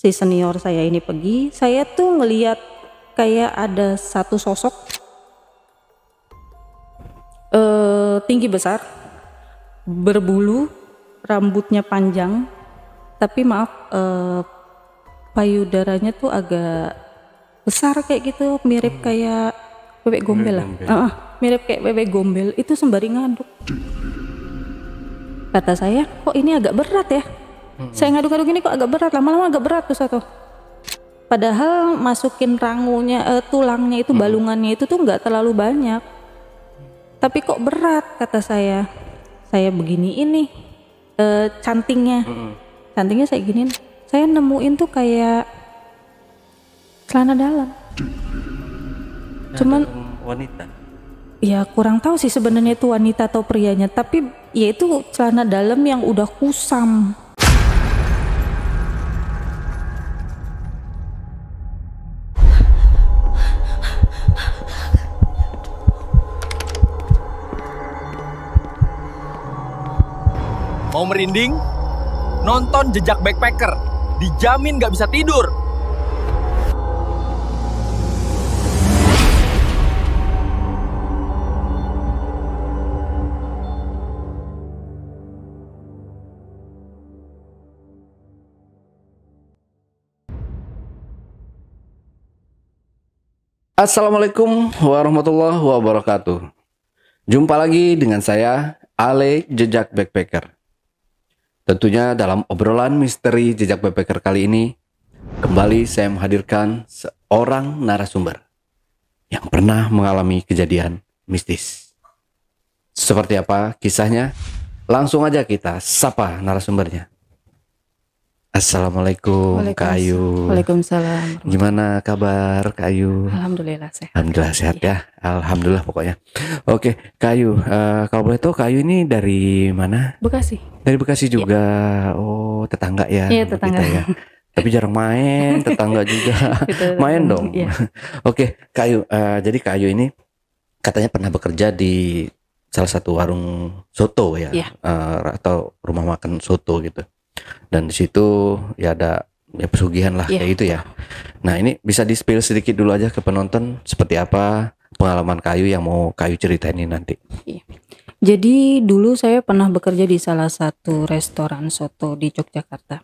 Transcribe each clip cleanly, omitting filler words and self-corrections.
si senior saya ini pergi, saya tuh ngelihat kayak ada satu sosok tinggi besar, berbulu, rambutnya panjang, tapi maaf payudaranya tuh agak besar kayak gitu, mirip kayak bebek gombel lah. Mirip kayak bebek gombel, itu sembari ngaduk. Kata saya, kok ini agak berat ya? Saya ngaduk-ngaduk ini kok agak berat, lama-lama agak berat tuh satu. Padahal masukin rangunya, tulangnya itu, balungannya itu tuh nggak terlalu banyak. Tapi kok berat, kata saya. Saya beginiin nih cantingnya. Cantingnya saya giniin. Saya nemuin tuh kayak celana dalam. Cuman wanita. Ya kurang tahu sih sebenarnya itu wanita atau prianya, tapi ya itu celana dalam yang udah kusam. Mau merinding? Nonton Jejak Backpacker. Dijamin gak bisa tidur. Assalamualaikum warahmatullahi wabarakatuh. Jumpa lagi dengan saya, Ale Jejak Backpacker. Tentunya dalam obrolan misteri Jejak Backpacker kali ini, kembali saya menghadirkan seorang narasumber yang pernah mengalami kejadian mistis. Seperti apa kisahnya? Langsung aja kita sapa narasumbernya. Assalamualaikum Kak Ayu. Waalaikumsalam. Gimana kabar Kak Ayu? Alhamdulillah sehat. Alhamdulillah sehat ya. Alhamdulillah pokoknya. Oke Kak Ayu, kalau boleh tahu Kak Ayu ini dari mana? Bekasi. Dari Bekasi juga. Oh, tetangga ya. Iya, tetangga. Kita ya. Tapi jarang main, tetangga juga. Main dong. Iya. Oke Kak Ayu, jadi Kak Ayu ini katanya pernah bekerja di salah satu warung soto ya, Iya. Atau rumah makan soto gitu. Dan di situ ya ada ya pesugihan lah, kayak gitu ya. Nah ini bisa di-spill sedikit dulu aja ke penonton seperti apa pengalaman Kayu yang mau Kayu ceritain ini nanti. Iya. Jadi dulu saya pernah bekerja di salah satu restoran soto di Yogyakarta.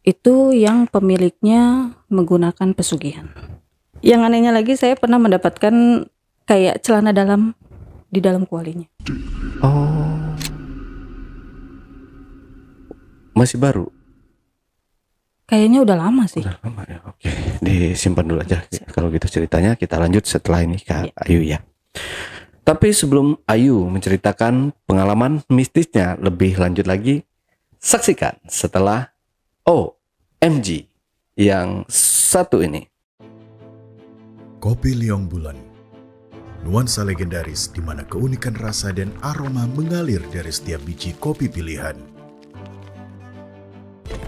Itu yang pemiliknya menggunakan pesugihan. Yang anehnya lagi saya pernah mendapatkan kayak celana dalam di dalam kualinya. Oh, masih baru? Kayaknya udah lama sih. Udah lama ya. Oke, disimpan dulu aja. Kalau gitu ceritanya kita lanjut setelah ini Kak Ayu ya. Tapi sebelum Ayu menceritakan pengalaman mistisnya lebih lanjut lagi, saksikan setelah OMG yang satu ini. Kopi Liong Bulan, nuansa legendaris di mana keunikan rasa dan aroma mengalir dari setiap biji kopi pilihan.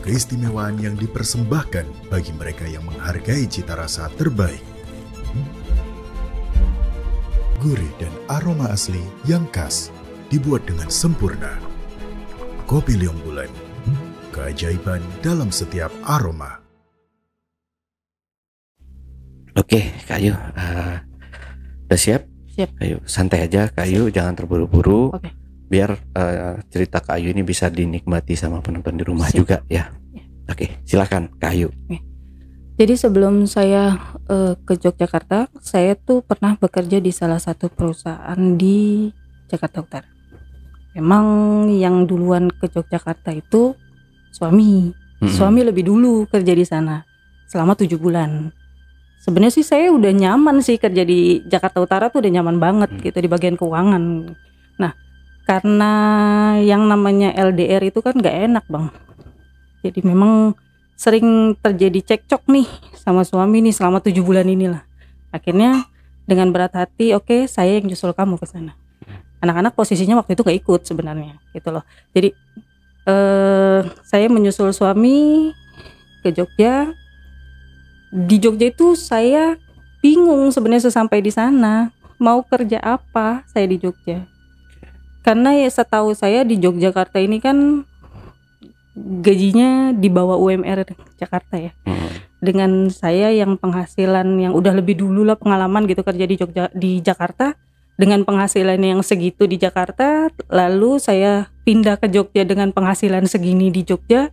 Keistimewaan yang dipersembahkan bagi mereka yang menghargai cita rasa terbaik. Gurih dan aroma asli yang khas dibuat dengan sempurna. Kopi Liong Bulan, keajaiban dalam setiap aroma. Oke, Kak Ayu, udah siap? Siap. Ayo santai aja Kak Ayu, jangan terburu-buru. Oke. Biar cerita Kak Ayu ini bisa dinikmati sama penonton di rumah Siap. juga ya. Oke, silakan Kak Ayu. Jadi sebelum saya ke Yogyakarta, saya tuh pernah bekerja di salah satu perusahaan di Jakarta Utara. Memang yang duluan ke Yogyakarta itu suami. Suami lebih dulu kerja di sana selama 7 bulan. Sebenarnya sih saya udah nyaman sih kerja di Jakarta Utara tuh udah nyaman banget gitu di bagian keuangan. Nah, karena yang namanya LDR itu kan gak enak bang. Jadi memang sering terjadi cekcok nih sama suami nih selama 7 bulan inilah. Akhirnya dengan berat hati, oke, saya yang nyusul kamu ke sana. Anak-anak posisinya waktu itu gak ikut sebenarnya gitu loh. Jadi saya menyusul suami ke Jogja. Di Jogja itu saya bingung sebenarnya sesampai di sana mau kerja apa saya di Jogja. Karena ya setahu saya di Yogyakarta ini kan gajinya di bawah UMR Jakarta ya. Dengan saya yang penghasilan yang udah lebih dulu lah pengalaman gitu kerja di Jakarta, dengan penghasilan yang segitu di Jakarta, lalu saya pindah ke Jogja dengan penghasilan segini di Jogja,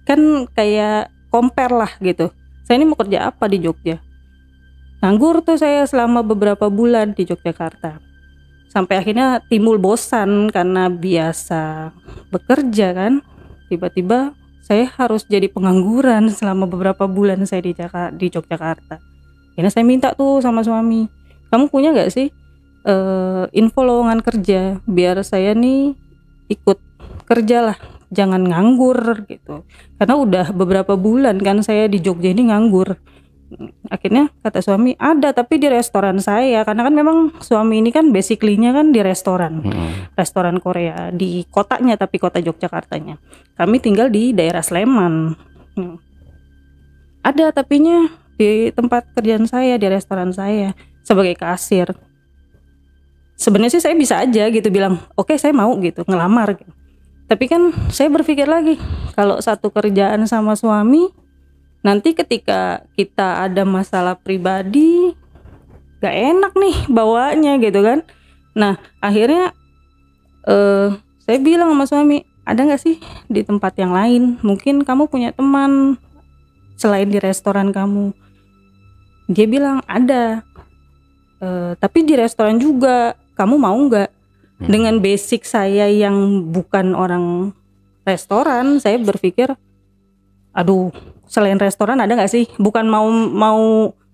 kan kayak compare lah gitu. Saya ini mau kerja apa di Jogja? Nganggur tuh saya selama beberapa bulan di Yogyakarta. Sampai akhirnya timbul bosan karena biasa bekerja kan. Tiba-tiba saya harus jadi pengangguran selama beberapa bulan saya di Yogyakarta. Akhirnya saya minta tuh sama suami, kamu punya gak sih info lowongan kerja biar saya nih ikut kerja lah, jangan nganggur gitu. Karena udah beberapa bulan kan saya di Jogja ini nganggur. Akhirnya kata suami, ada tapi di restoran saya, karena kan memang suami ini kan basically-nya kan di restoran Korea di kotanya, tapi kota Yogyakartanya. Kami tinggal di daerah Sleman. Ada tapinya di tempat kerjaan saya, di restoran saya sebagai kasir. Sebenarnya sih saya bisa aja gitu bilang, oke, saya mau gitu ngelamar gitu. Tapi kan saya berpikir lagi, kalau satu kerjaan sama suami, nanti ketika kita ada masalah pribadi gak enak nih bawanya gitu kan. Nah akhirnya saya bilang sama suami, ada gak sih di tempat yang lain, mungkin kamu punya teman selain di restoran kamu. Dia bilang ada, tapi di restoran juga, kamu mau gak? Dengan basic saya yang bukan orang restoran, saya berpikir, aduh, selain restoran ada nggak sih? Bukan mau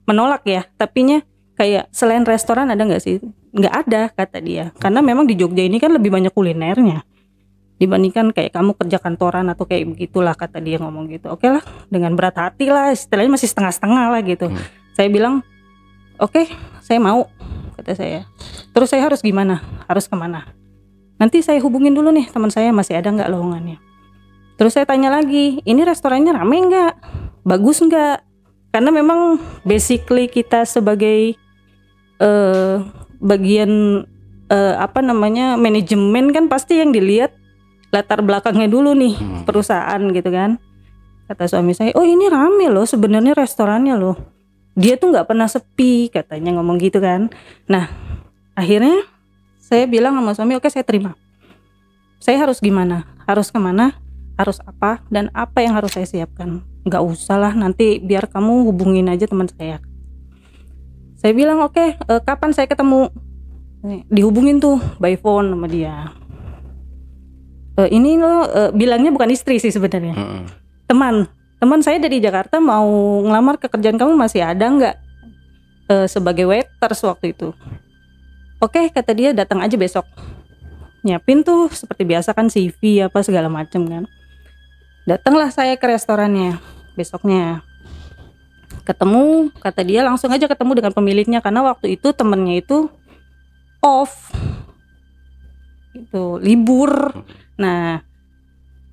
menolak ya, tapinya kayak selain restoran ada nggak sih? Nggak ada, kata dia. Karena memang di Jogja ini kan lebih banyak kulinernya dibandingkan kayak kamu kerja kantoran atau kayak begitulah, kata dia ngomong gitu. Oke lah, dengan berat hati lah, istilahnya masih setengah-setengah lah gitu. Saya bilang, oke, saya mau, kata saya. Terus saya harus gimana? Harus kemana? Nanti saya hubungin dulu nih teman saya, masih ada nggak lowongannya. Terus saya tanya lagi, ini restorannya rame nggak? Bagus nggak? Karena memang basically kita sebagai bagian manajemen kan pasti yang dilihat latar belakangnya dulu nih perusahaan gitu kan. Kata suami saya, oh ini rame loh sebenarnya restorannya loh. Dia tuh nggak pernah sepi, katanya ngomong gitu kan. Nah akhirnya saya bilang sama suami, oke, saya terima. Saya harus gimana? Harus kemana? Harus apa dan apa yang harus saya siapkan? Nggak usah lah, nanti biar kamu hubungin aja teman saya. Saya bilang oke, kapan saya ketemu? Dihubungin tuh by phone sama dia. Ini lo bilangnya bukan istri sih sebenarnya, teman saya dari Jakarta mau ngelamar ke kerjaan kamu, masih ada nggak sebagai waiters waktu itu? Oke, kata dia, datang aja besok. Nyiapin tuh seperti biasa kan CV apa segala macem kan. Datanglah saya ke restorannya besoknya. Ketemu, kata dia, langsung aja ketemu dengan pemiliknya karena waktu itu temennya itu off, itu libur. Nah,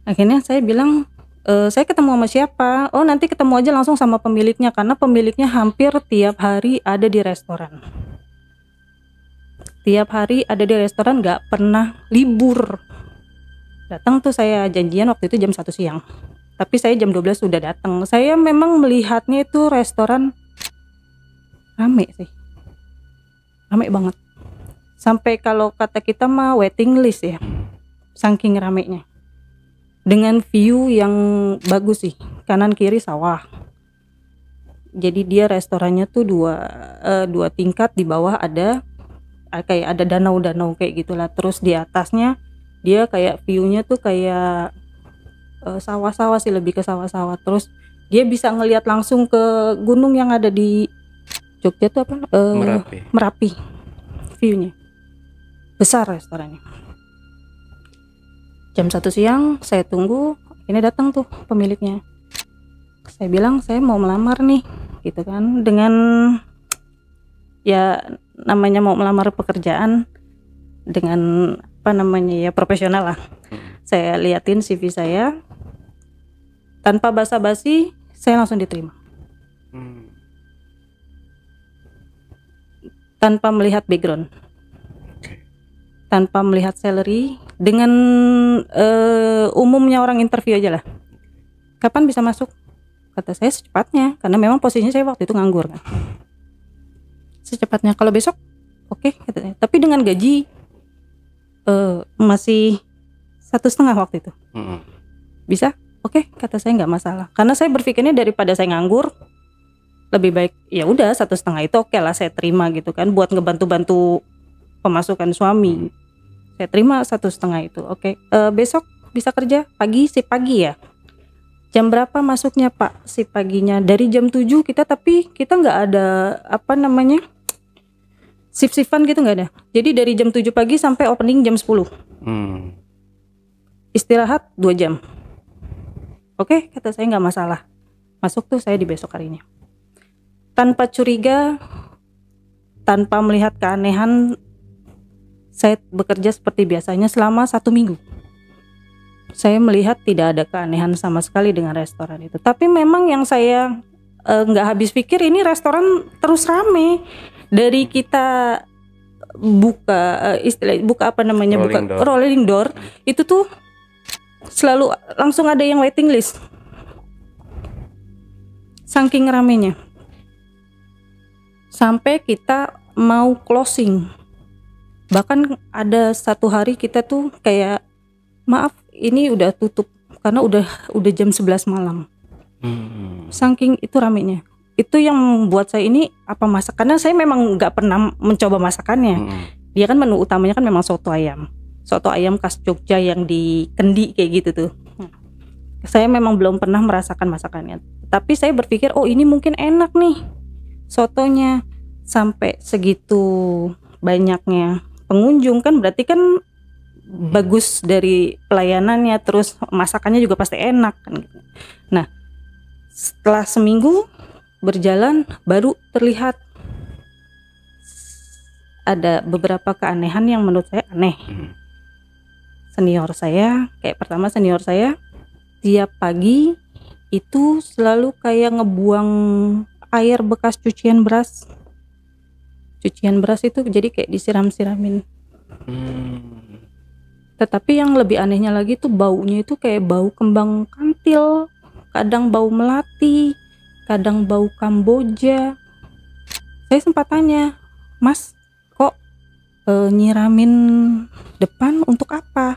akhirnya saya bilang, saya ketemu sama siapa? Oh, nanti ketemu aja langsung sama pemiliknya karena pemiliknya hampir tiap hari ada di restoran. Tiap hari ada di restoran, gak pernah libur. Datang tuh saya janjian waktu itu jam 1 siang. Tapi saya jam 12 sudah datang. Saya memang melihatnya itu restoran rame sih. Rame banget. Sampai kalau kata kita mah waiting list ya. Saking ramenya. Dengan view yang bagus sih. Kanan kiri sawah. Jadi dia restorannya tuh dua tingkat, di bawah ada kayak ada danau-danau kayak gitulah. Terus di atasnya dia kayak view-nya tuh kayak sawah-sawah sih, lebih ke sawah-sawah. Terus dia bisa ngelihat langsung ke gunung yang ada di Jogja tuh apa? Merapi. View-nya besar restorannya. Jam 1 siang saya tunggu, ini datang tuh pemiliknya. Saya bilang saya mau melamar nih, gitu kan. Dengan ya namanya mau melamar pekerjaan dengan profesional lah. Saya liatin CV saya, tanpa basa-basi saya langsung diterima. Tanpa melihat background, tanpa melihat salary, dengan umumnya orang interview aja lah. Kapan bisa masuk? Kata saya secepatnya, karena memang posisinya saya waktu itu nganggur kan. Secepatnya, kalau besok oke, katanya. Tapi dengan gaji masih 1,5 waktu itu. Bisa? Oke, kata saya nggak masalah. Karena saya berpikirnya daripada saya nganggur, lebih baik ya udah 1,5 itu oke lah saya terima gitu kan, buat ngebantu-bantu pemasukan suami. Saya terima 1,5 itu. Oke, besok bisa kerja pagi, sip pagi ya. Jam berapa masuknya Pak? Sip paginya dari jam 7 kita, tapi kita nggak ada sip-sipan gitu, nggak ada. Jadi dari jam 7 pagi sampai opening jam 10. Istirahat 2 jam. Oke, kata saya nggak masalah. Masuk tuh saya di besok harinya. Tanpa curiga, tanpa melihat keanehan, saya bekerja seperti biasanya selama 1 minggu. Saya melihat tidak ada keanehan sama sekali dengan restoran itu. Tapi memang yang saya nggak habis pikir, ini restoran terus rame. Dari kita buka rolling door itu tuh selalu langsung ada yang waiting list. Saking ramenya. Sampai kita mau closing. Bahkan ada satu hari kita tuh kayak, maaf ini udah tutup karena udah jam 11 malam. Saking itu ramenya. Itu yang membuat saya ini apa masak, karena saya memang nggak pernah mencoba masakannya. Dia kan menu utamanya kan memang soto ayam khas Jogja yang di kendi kayak gitu tuh. Saya memang belum pernah merasakan masakannya, tapi saya berpikir oh ini mungkin enak nih sotonya. Sampai segitu banyaknya pengunjung kan berarti kan bagus dari pelayanannya, terus masakannya juga pasti enak kan gitu. Nah, setelah seminggu berjalan baru terlihat ada beberapa keanehan yang menurut saya aneh. Senior saya tiap pagi itu selalu kayak ngebuang air bekas cucian beras itu, jadi kayak disiram-siramin. Tetapi yang lebih anehnya lagi tuh baunya itu kayak bau kembang kantil, kadang bau melati, kadang bau Kamboja. Saya sempat tanya, Mas, kok nyiramin depan untuk apa?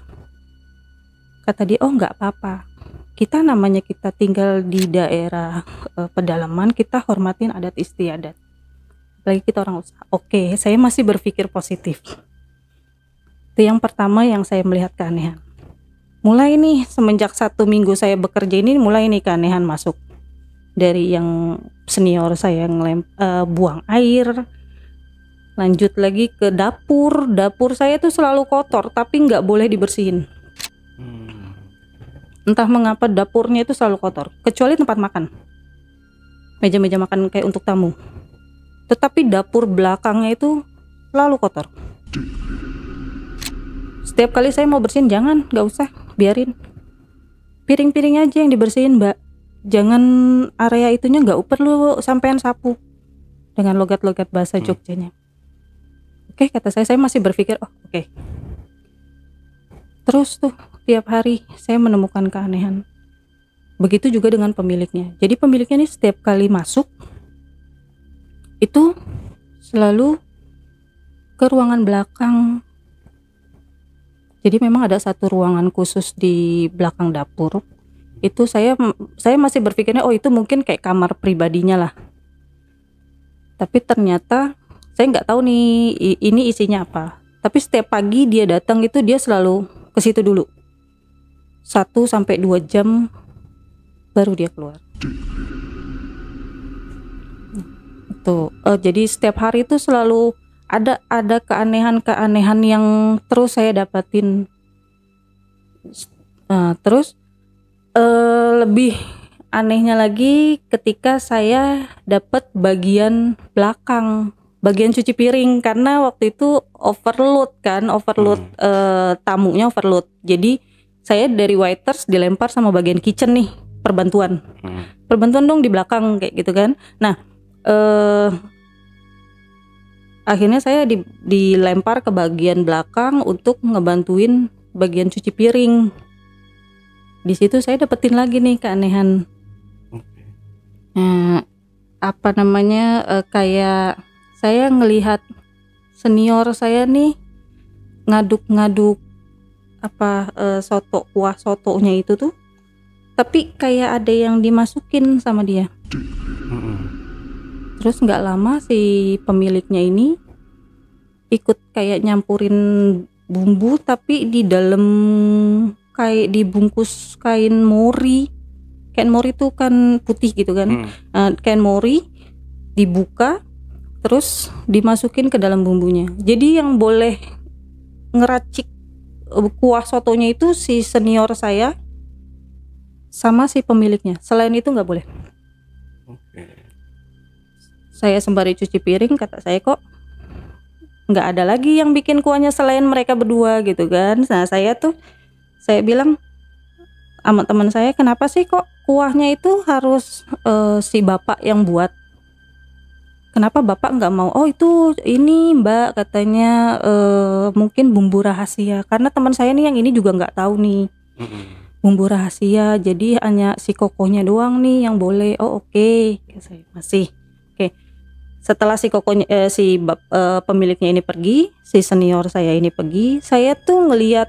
Kata dia, oh nggak apa-apa. Kita namanya kita tinggal di daerah pedalaman, kita hormatin adat istiadat. Apalagi kita orang usaha. Oke, saya masih berpikir positif. Itu yang pertama yang saya melihat keanehan. Mulai nih semenjak 1 minggu saya bekerja ini, mulai nih keanehan masuk. Dari yang senior saya buang air, lanjut lagi ke dapur saya tuh selalu kotor tapi nggak boleh dibersihin. Entah mengapa dapurnya itu selalu kotor, kecuali tempat makan, meja-meja makan kayak untuk tamu. Tetapi dapur belakangnya itu selalu kotor. Setiap kali saya mau bersihin, jangan, nggak usah, biarin. Piring-piring aja yang dibersihin, Mbak. Jangan area itunya, nggak perlu sampean sapu. Dengan logat-logat bahasa Jogjanya. Oke, kata saya masih berpikir, oh oke. Terus tuh tiap hari saya menemukan keanehan. Begitu juga dengan pemiliknya. Jadi pemiliknya ini setiap kali masuk itu selalu ke ruangan belakang. Jadi memang ada satu ruangan khusus di belakang dapur. Itu saya masih berpikirnya oh itu mungkin kayak kamar pribadinya lah. Tapi ternyata saya nggak tahu nih ini isinya apa. Tapi setiap pagi dia datang itu dia selalu ke situ dulu. 1-2 jam baru dia keluar. Jadi setiap hari itu selalu ada keanehan-keanehan yang terus saya dapatin. Terus lebih anehnya lagi ketika saya dapat bagian belakang, bagian cuci piring, karena waktu itu overload tamunya overload. Jadi saya dari waiters dilempar sama bagian kitchen nih, perbantuan dong di belakang kayak gitu kan. Nah akhirnya saya dilempar ke bagian belakang untuk ngebantuin bagian cuci piring. di situ saya dapetin lagi nih keanehan. Apa namanya, kayak saya ngelihat senior saya nih ngaduk-ngaduk soto, kuah sotonya itu tuh, tapi kayak ada yang dimasukin sama dia. Terus nggak lama si pemiliknya ini ikut kayak nyampurin bumbu, tapi di dalam kayak dibungkus kain mori. Kain mori itu kan putih gitu kan. Kain mori dibuka terus dimasukin ke dalam bumbunya. Jadi yang boleh ngeracik kuah sotonya itu si senior saya sama si pemiliknya. Selain itu nggak boleh. Saya sembari cuci piring, kata saya, kok nggak ada lagi yang bikin kuahnya selain mereka berdua gitu kan. Nah saya bilang sama teman saya, kenapa sih kok kuahnya itu harus si bapak yang buat? Kenapa bapak nggak mau? Oh itu ini mbak, katanya mungkin bumbu rahasia. Karena teman saya nih yang ini juga nggak tahu nih bumbu rahasia. Jadi hanya si kokonya doang nih yang boleh. Oh oke. Saya masih oke. Setelah si kokonya pemiliknya ini pergi, si senior saya ini pergi, saya tuh ngelihat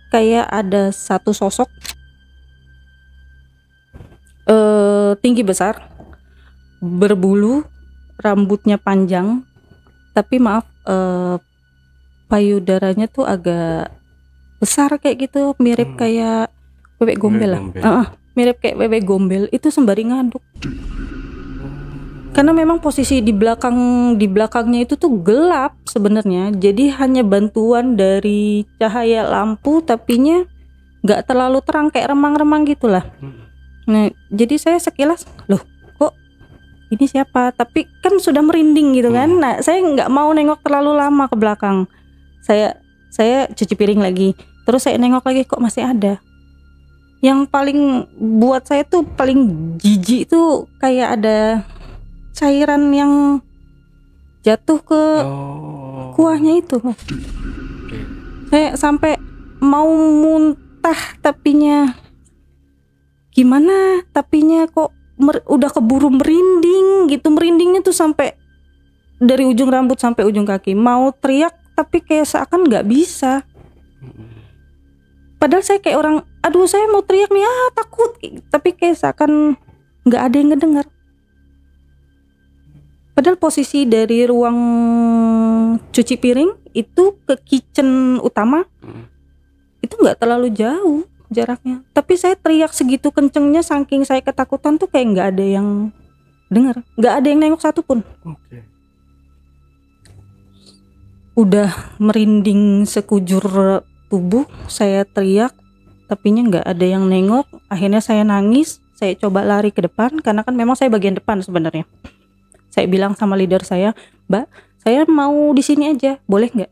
kayak ada satu sosok tinggi besar, berbulu, rambutnya panjang, tapi maaf payudaranya tuh agak besar kayak gitu, mirip kayak bebek gombel lah. Mirip kayak bebek gombel, itu sembari ngaduk. Karena memang posisi di belakangnya itu tuh gelap sebenarnya, jadi hanya bantuan dari cahaya lampu, tapinya nggak terlalu terang, kayak remang-remang gitulah. Nah jadi saya sekilas, loh kok ini siapa? Tapi kan sudah merinding gitu kan. Nah saya nggak mau nengok terlalu lama ke belakang. Saya cuci piring lagi, terus saya nengok lagi, kok masih ada. Yang paling buat saya tuh paling jijik tuh kayak ada cairan yang jatuh ke kuahnya itu. Saya sampai mau muntah, tapinya gimana, tapinya kok udah keburu merinding gitu. Merindingnya tuh sampai dari ujung rambut sampai ujung kaki. Mau teriak tapi kayak seakan nggak bisa. Padahal saya kayak orang, aduh saya mau teriak nih, takut, tapi kayak seakan nggak ada yang ngedengar. Padahal posisi dari ruang cuci piring itu ke kitchen utama itu nggak terlalu jauh jaraknya. Tapi saya teriak segitu kencengnya, saking saya ketakutan tuh kayak nggak ada yang dengar, nggak ada yang nengok satupun. Udah merinding sekujur tubuh, saya teriak, tapinya nggak ada yang nengok. Akhirnya saya nangis, saya coba lari ke depan, karena kan memang saya bagian depan sebenarnya. Saya bilang sama leader saya, Mbak, saya mau di sini aja, boleh nggak?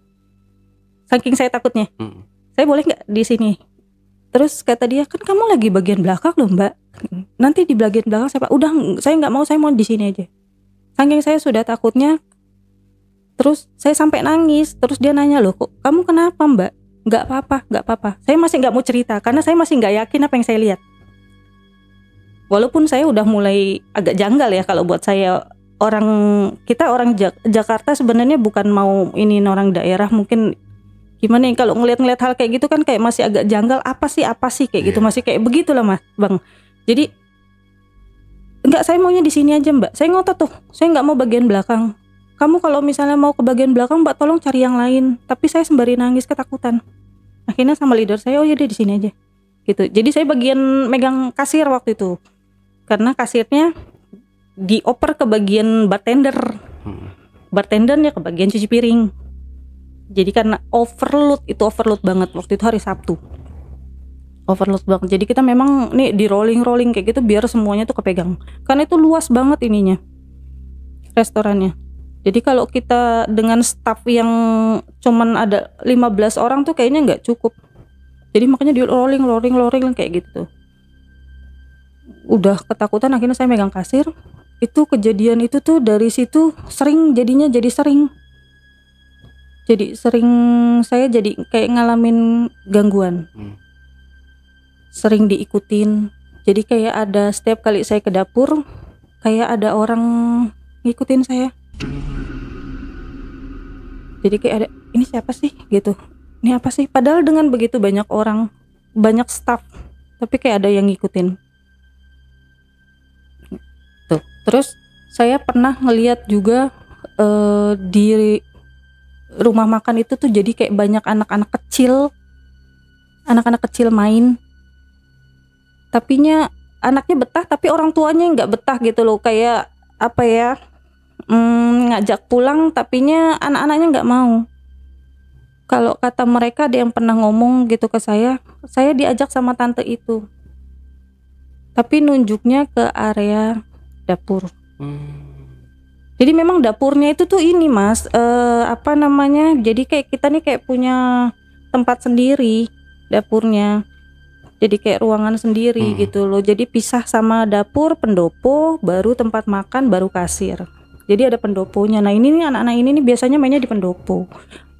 Saking saya takutnya, saya boleh nggak di sini? Terus kata dia, kan kamu lagi bagian belakang loh Mbak, nanti di bagian belakang saya, udah saya nggak mau, saya mau di sini aja. Saking saya sudah takutnya, terus saya sampai nangis. Terus dia nanya, loh kok kamu kenapa Mbak? Nggak apa-apa. Saya masih nggak mau cerita karena saya masih nggak yakin apa yang saya lihat. Walaupun saya udah mulai agak janggal ya, kalau buat saya, kita orang Jakarta sebenarnya bukan mau ini orang daerah, mungkin gimana ya, kalau ngeliat hal kayak gitu kan kayak masih agak janggal, apa sih kayak gitu, masih kayak begitulah Mas Bang. Jadi enggak, saya maunya di sini aja Mbak, saya ngotot tuh, saya nggak mau bagian belakang. Kamu kalau misalnya mau ke bagian belakang Mbak, tolong cari yang lain. Tapi saya sembari nangis ketakutan. Akhirnya sama leader saya, oh ya deh di sini aja gitu. Jadi saya bagian megang kasir waktu itu, karena kasirnya dioper ke bagian bartender, bartendernya ke bagian cuci piring. Jadi karena overload banget waktu itu, hari Sabtu overload banget. Jadi kita memang nih di rolling kayak gitu biar semuanya tuh kepegang, karena itu luas banget ininya restorannya. Jadi kalau kita dengan staff yang cuman ada 15 orang tuh kayaknya nggak cukup. Jadi makanya di rolling kayak gitu tuh. Udah ketakutan, akhirnya saya megang kasir. Itu kejadian itu tuh dari situ jadi sering saya jadi kayak ngalamin gangguan. sering diikutin. Jadi kayak ada setiap kali saya ke dapur kayak ada orang ngikutin saya. Jadi kayak ada, ini siapa sih gitu, ini apa sih, padahal dengan begitu banyak orang, banyak staff, tapi kayak ada yang ngikutin tuh. Terus saya pernah ngeliat juga di rumah makan itu tuh jadi kayak banyak anak-anak kecil main, tapinya anaknya betah tapi orang tuanya nggak betah gitu loh, kayak apa ya, ngajak pulang tapinya anak-anaknya nggak mau. Kalau kata mereka ada yang pernah ngomong gitu ke saya diajak sama tante itu, tapi nunjuknya ke area dapur. Jadi memang dapurnya itu tuh ini mas, apa namanya, jadi kayak kita nih kayak punya tempat sendiri dapurnya, jadi kayak ruangan sendiri gitu loh. Jadi pisah sama dapur, pendopo, baru tempat makan, baru kasir. Jadi ada pendoponya. Nah ini nih anak-anak ini nih biasanya mainnya di pendopo.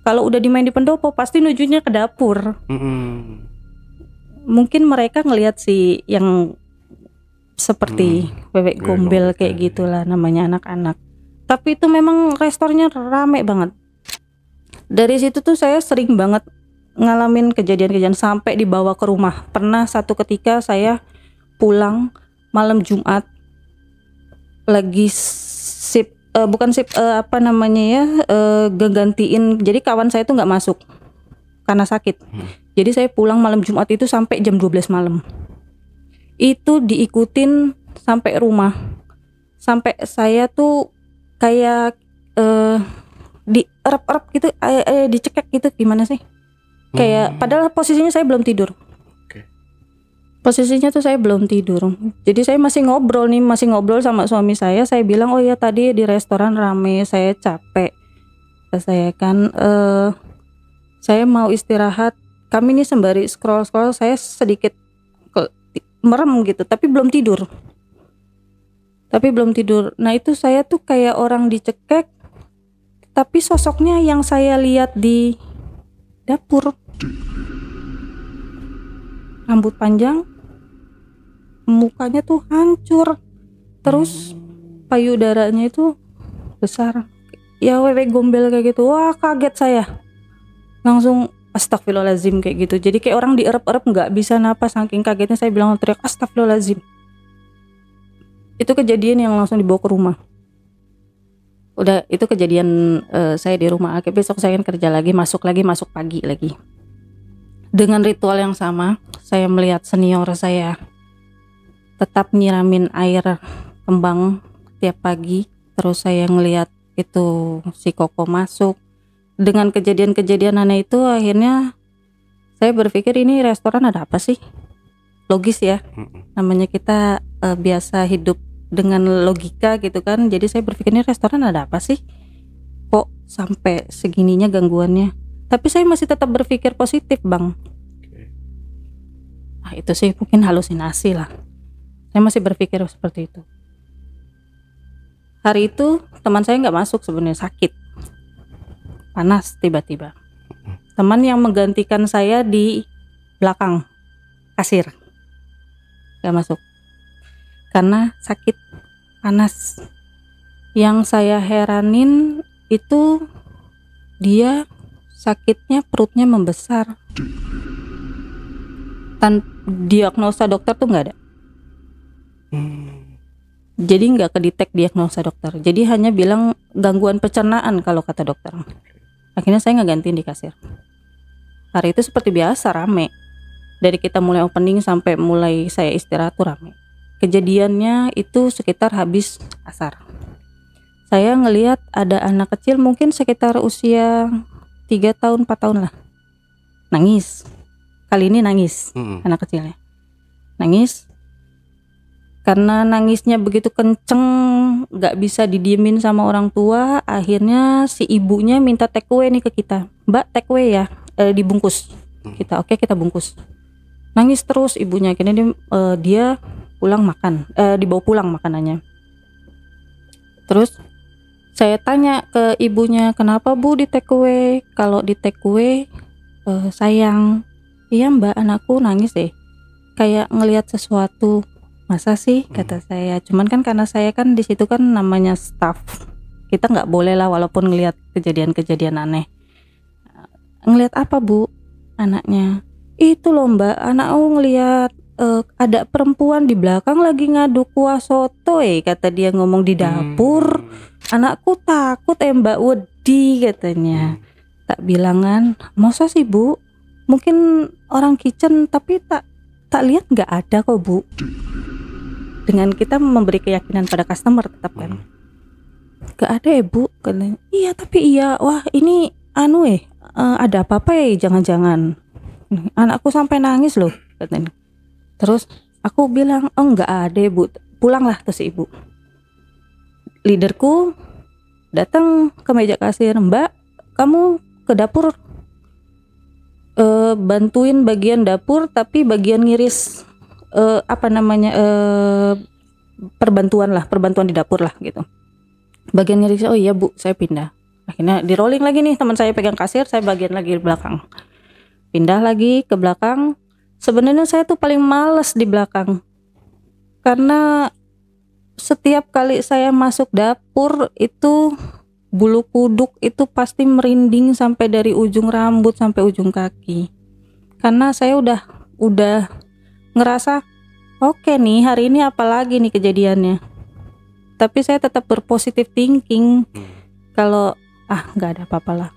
Kalau udah dimain di pendopo pasti nujunya ke dapur. Mungkin mereka ngelihat sih yang seperti bebek gombel kayak gitulah namanya anak-anak. Tapi itu memang restorannya rame banget. Dari situ tuh saya sering banget ngalamin kejadian-kejadian sampai dibawa ke rumah. Pernah satu ketika saya pulang malam Jumat, lagi apa namanya ya, gantiin. Jadi kawan saya tuh nggak masuk karena sakit. Jadi saya pulang malam Jumat itu sampai jam 12 malam. Itu diikutin sampai rumah. Sampai saya tuh kayak dierep-erep gitu, dicekek gitu, gimana sih? Kayak padahal posisinya saya belum tidur. Posisinya tuh saya belum tidur. Jadi saya masih ngobrol sama suami saya. Saya bilang, oh ya tadi di restoran rame, saya capek. Saya kan saya mau istirahat. Kami nih sembari scroll, saya sedikit merem gitu, tapi belum tidur. Nah itu saya tuh kayak orang dicekek, tapi sosoknya yang saya lihat di dapur, rambut panjang, mukanya tuh hancur, terus payudaranya itu besar, ya bebek gombel kayak gitu. Wah kaget saya, langsung astagfirullahaladzim kayak gitu. Jadi kayak orang dierep-erep nggak bisa napas, saking kagetnya saya bilang teriak astagfirullahaladzim. Itu kejadian yang langsung dibawa ke rumah. Udah itu kejadian saya di rumah. Akhirnya besok saya kan kerja lagi, masuk pagi lagi. Dengan ritual yang sama, saya melihat senior saya tetap nyiramin air kembang tiap pagi. Terus saya ngelihat itu si Koko masuk. Dengan kejadian-kejadian aneh itu akhirnya saya berpikir ini restoran ada apa sih? Logis ya. Namanya kita biasa hidup dengan logika gitu kan. Jadi saya berpikir ini restoran ada apa sih? Kok sampai segininya gangguannya? Tapi saya masih tetap berpikir positif bang. Nah itu sih mungkin halusinasi lah. Saya masih berpikir seperti itu. Hari itu teman saya nggak masuk sebenarnya, sakit, panas tiba-tiba. Teman yang menggantikan saya di belakang kasir nggak masuk karena sakit, panas. Yang saya heranin itu dia sakitnya perutnya membesar. Diagnosa dokter tuh nggak ada. Jadi nggak kedetek diagnosa dokter. Jadi hanya bilang gangguan pencernaan kalau kata dokter. Akhirnya saya nggak gantiin di kasir. Hari itu seperti biasa rame. Dari kita mulai opening sampai mulai saya istirahat tuh rame. Kejadiannya itu sekitar habis asar. Saya ngelihat ada anak kecil mungkin sekitar usia 3 tahun 4 tahun lah, nangis. Kali ini nangis anak kecilnya, nangis. Karena nangisnya begitu kenceng, gak bisa didiemin sama orang tua. Akhirnya si ibunya minta take away nih ke kita. Mbak take away ya, dibungkus. Kita oke, kita bungkus. Nangis terus ibunya. Akhirnya dia pulang makan, dibawa pulang makanannya. Terus saya tanya ke ibunya, kenapa bu di take away? Kalau di take away sayang. Iya mbak, anakku nangis deh. kayak ngelihat sesuatu. Masa sih, kata saya. Cuman kan karena saya kan di situ kan namanya staff, kita nggak boleh lah walaupun ngelihat kejadian-kejadian aneh. Ngelihat apa Bu? Anaknya, itu loh Mbak, anakku ngelihat ada perempuan di belakang lagi ngadu kuah soto, kata dia ngomong di dapur. Anakku takut Mbak, wedi katanya. Tak bilangan, masa sih Bu? Mungkin orang kitchen, tapi tak lihat nggak ada kok Bu. Dengan kita memberi keyakinan pada customer tetap kan. Gak ada Bu katanya. Iya tapi iya, wah ini ada apa-apa jangan-jangan. Anakku sampai nangis loh katanya. Terus aku bilang, oh nggak ada Bu, pulanglah tuh si ibu. Leaderku datang ke meja kasir, Mbak kamu ke dapur, bantuin bagian dapur tapi bagian ngiris perbantuan di dapur lah gitu. Bagian ngiris, oh iya Bu, saya pindah. Akhirnya di rolling lagi nih, teman saya pegang kasir, saya bagian lagi di belakang. Pindah lagi ke belakang. Sebenarnya saya tuh paling males di belakang, karena setiap kali saya masuk dapur itu bulu kuduk itu pasti merinding sampai dari ujung rambut sampai ujung kaki. Karena saya udah ngerasa oke nih, hari ini apalagi nih kejadiannya. Tapi saya tetap berpositif thinking kalau nggak ada apa-apa lah,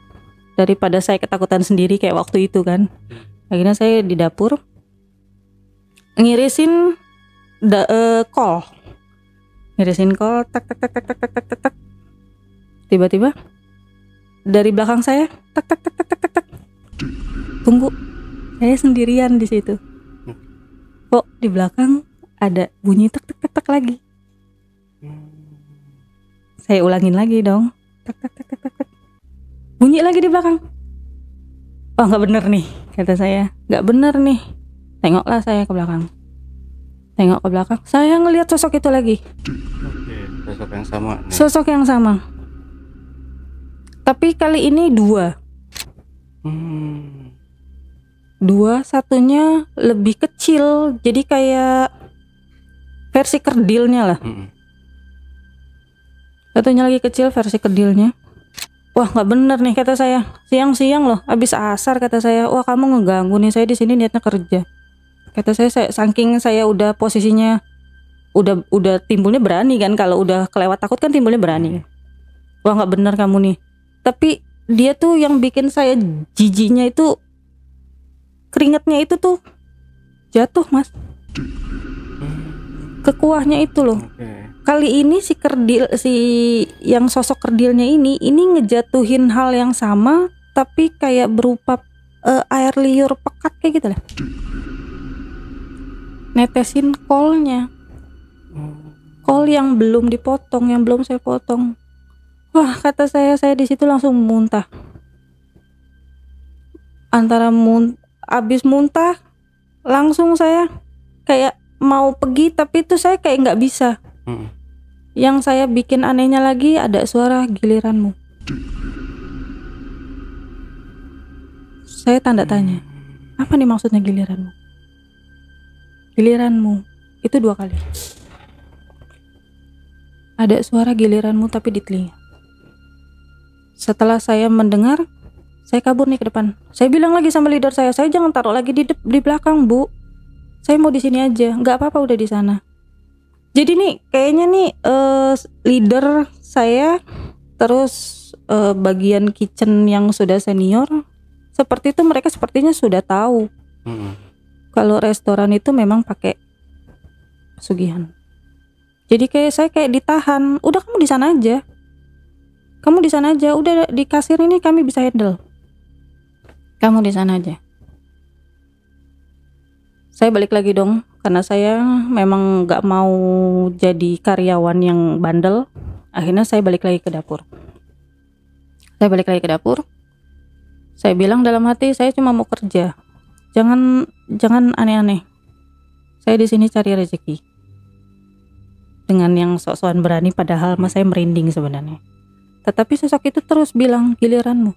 daripada saya ketakutan sendiri kayak waktu itu kan. Akhirnya saya di dapur ngirisin kol, tak. Tiba-tiba dari belakang saya tak. Tunggu, saya sendirian di situ. Kok di belakang ada bunyi tak lagi. Saya ulangin lagi dong, tak. Bunyi lagi di belakang. Oh nggak bener nih, kata saya, nggak bener nih. Tengoklah saya ke belakang. Tengok ke belakang, saya ngelihat sosok itu lagi. Sosok yang sama nih. Sosok yang sama. Tapi kali ini dua. Satunya lebih kecil, jadi kayak versi kerdilnya lah. Satunya lagi kecil, versi kerdilnya. Wah nggak bener nih, kata saya. Siang-siang loh, abis asar, kata saya. Wah kamu ngeganggu nih, saya di sini niatnya kerja. Kata saya saking saya udah posisinya udah timbulnya berani kan, kalau udah kelewat takut kan timbulnya berani. Wah nggak bener kamu nih. Tapi dia tuh yang bikin saya jijiknya itu keringatnya itu tuh jatuh Mas, ke kuahnya itu loh. Kali ini si yang sosok kerdilnya ini ngejatuhin hal yang sama, tapi kayak berupa air liur pekat kayak gitu lah. Netesin kolnya, kol yang belum dipotong, yang belum saya potong. Wah kata saya di situ langsung muntah. Abis muntah langsung saya kayak mau pergi, tapi itu saya kayak nggak bisa. Yang saya bikin anehnya lagi ada suara giliranmu. Saya tanda tanya, apa nih maksudnya giliranmu? Giliranmu itu 2 kali. Ada suara giliranmu tapi di telinga. Setelah saya mendengar, saya kabur nih ke depan. Saya bilang lagi sama leader saya jangan taruh lagi di belakang Bu. Saya mau di sini aja, nggak apa-apa udah di sana. Jadi nih kayaknya nih leader saya terus bagian kitchen yang sudah senior seperti itu, mereka sepertinya sudah tahu kalau restoran itu memang pakai pesugihan. Jadi saya kayak ditahan, udah kamu di sana aja, udah di kasir ini kami bisa handle, kamu di sana aja. Saya balik lagi dong, karena saya memang nggak mau jadi karyawan yang bandel. Akhirnya saya balik lagi ke dapur. Saya bilang dalam hati, saya cuma mau kerja, jangan aneh-aneh. Saya di sini cari rezeki. Dengan yang sok-sokan berani, padahal saya merinding sebenarnya. Tetapi sosok itu terus bilang giliranmu,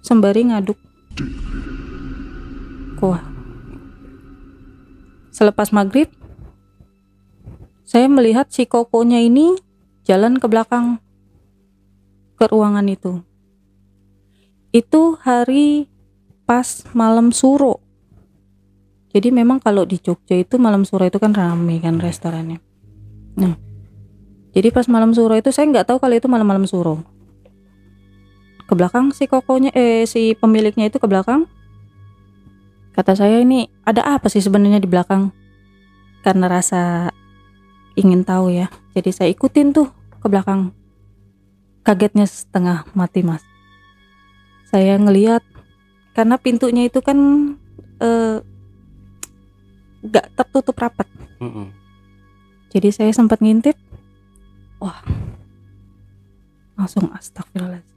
sembari ngaduk kuah. selepas maghrib saya melihat si kokonya ini jalan ke belakang ke ruangan itu. Itu hari pas malam suro. Jadi memang kalau di Jogja itu malam suro itu kan rame kan restorannya. Nah, jadi pas malam suro itu saya nggak tahu kalau itu malam-malam suro. Ke belakang si kokonya, si pemiliknya itu ke belakang. Kata saya, ini ada apa sih sebenarnya di belakang? Karena rasa ingin tahu ya. Jadi saya ikutin tuh ke belakang. Kagetnya setengah mati, Mas. Saya ngelihat karena pintunya itu kan gak tertutup rapat. Jadi saya sempat ngintip. Wah, langsung astagfirullahaladzim.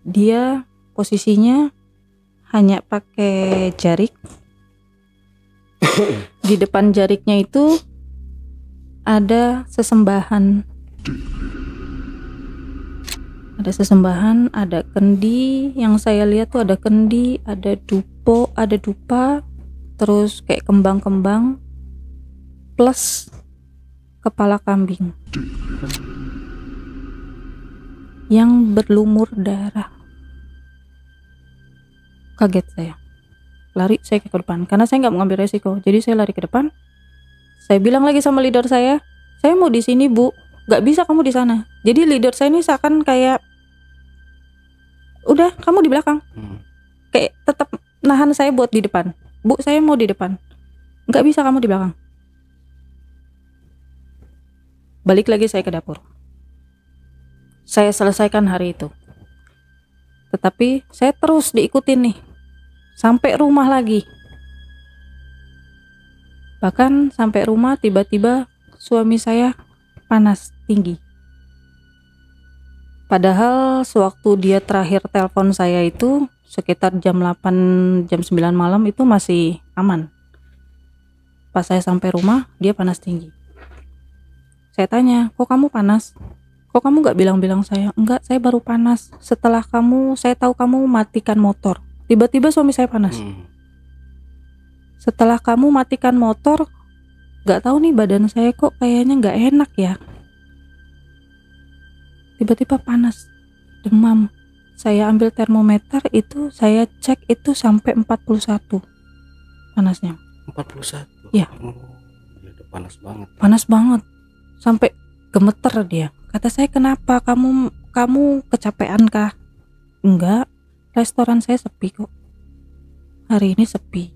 Dia posisinya hanya pakai jarik. Di depan jariknya itu ada sesembahan. Ada sesembahan, ada kendi. Yang saya lihat tuh ada kendi, ada dupo, ada dupa, terus kayak kembang-kembang, plus kepala kambing yang berlumur darah. Kaget saya, lari saya ke depan karena saya nggak mau ngambil resiko. Jadi saya lari ke depan. Saya bilang lagi sama leader saya mau di sini Bu, nggak bisa kamu di sana. Jadi leader saya ini seakan kayak udah kamu di belakang, kayak tetap nahan saya buat di depan. Bu, saya mau di depan, nggak bisa kamu di belakang. Balik lagi saya ke dapur. Saya selesaikan hari itu. Tetapi saya terus diikutin nih sampai rumah lagi. Bahkan sampai rumah tiba-tiba suami saya panas tinggi. Padahal sewaktu dia terakhir telepon saya itu sekitar jam 8, jam 9 malam itu masih aman. Pas saya sampai rumah dia panas tinggi. Saya tanya, kok kamu panas? Kok kamu gak bilang-bilang saya? Enggak, saya baru panas setelah saya tahu kamu matikan motor. Tiba-tiba suami saya panas. Setelah kamu matikan motor, gak tahu nih badan saya kok kayaknya gak enak ya. Tiba-tiba panas, demam. Saya ambil termometer itu, saya cek itu sampai 41 panasnya. 41? Ya. Udah panas banget. Panas banget, sampai gemeter dia. Kata saya, kenapa kamu kecapean kah? Enggak, restoran saya sepi kok. Hari ini sepi.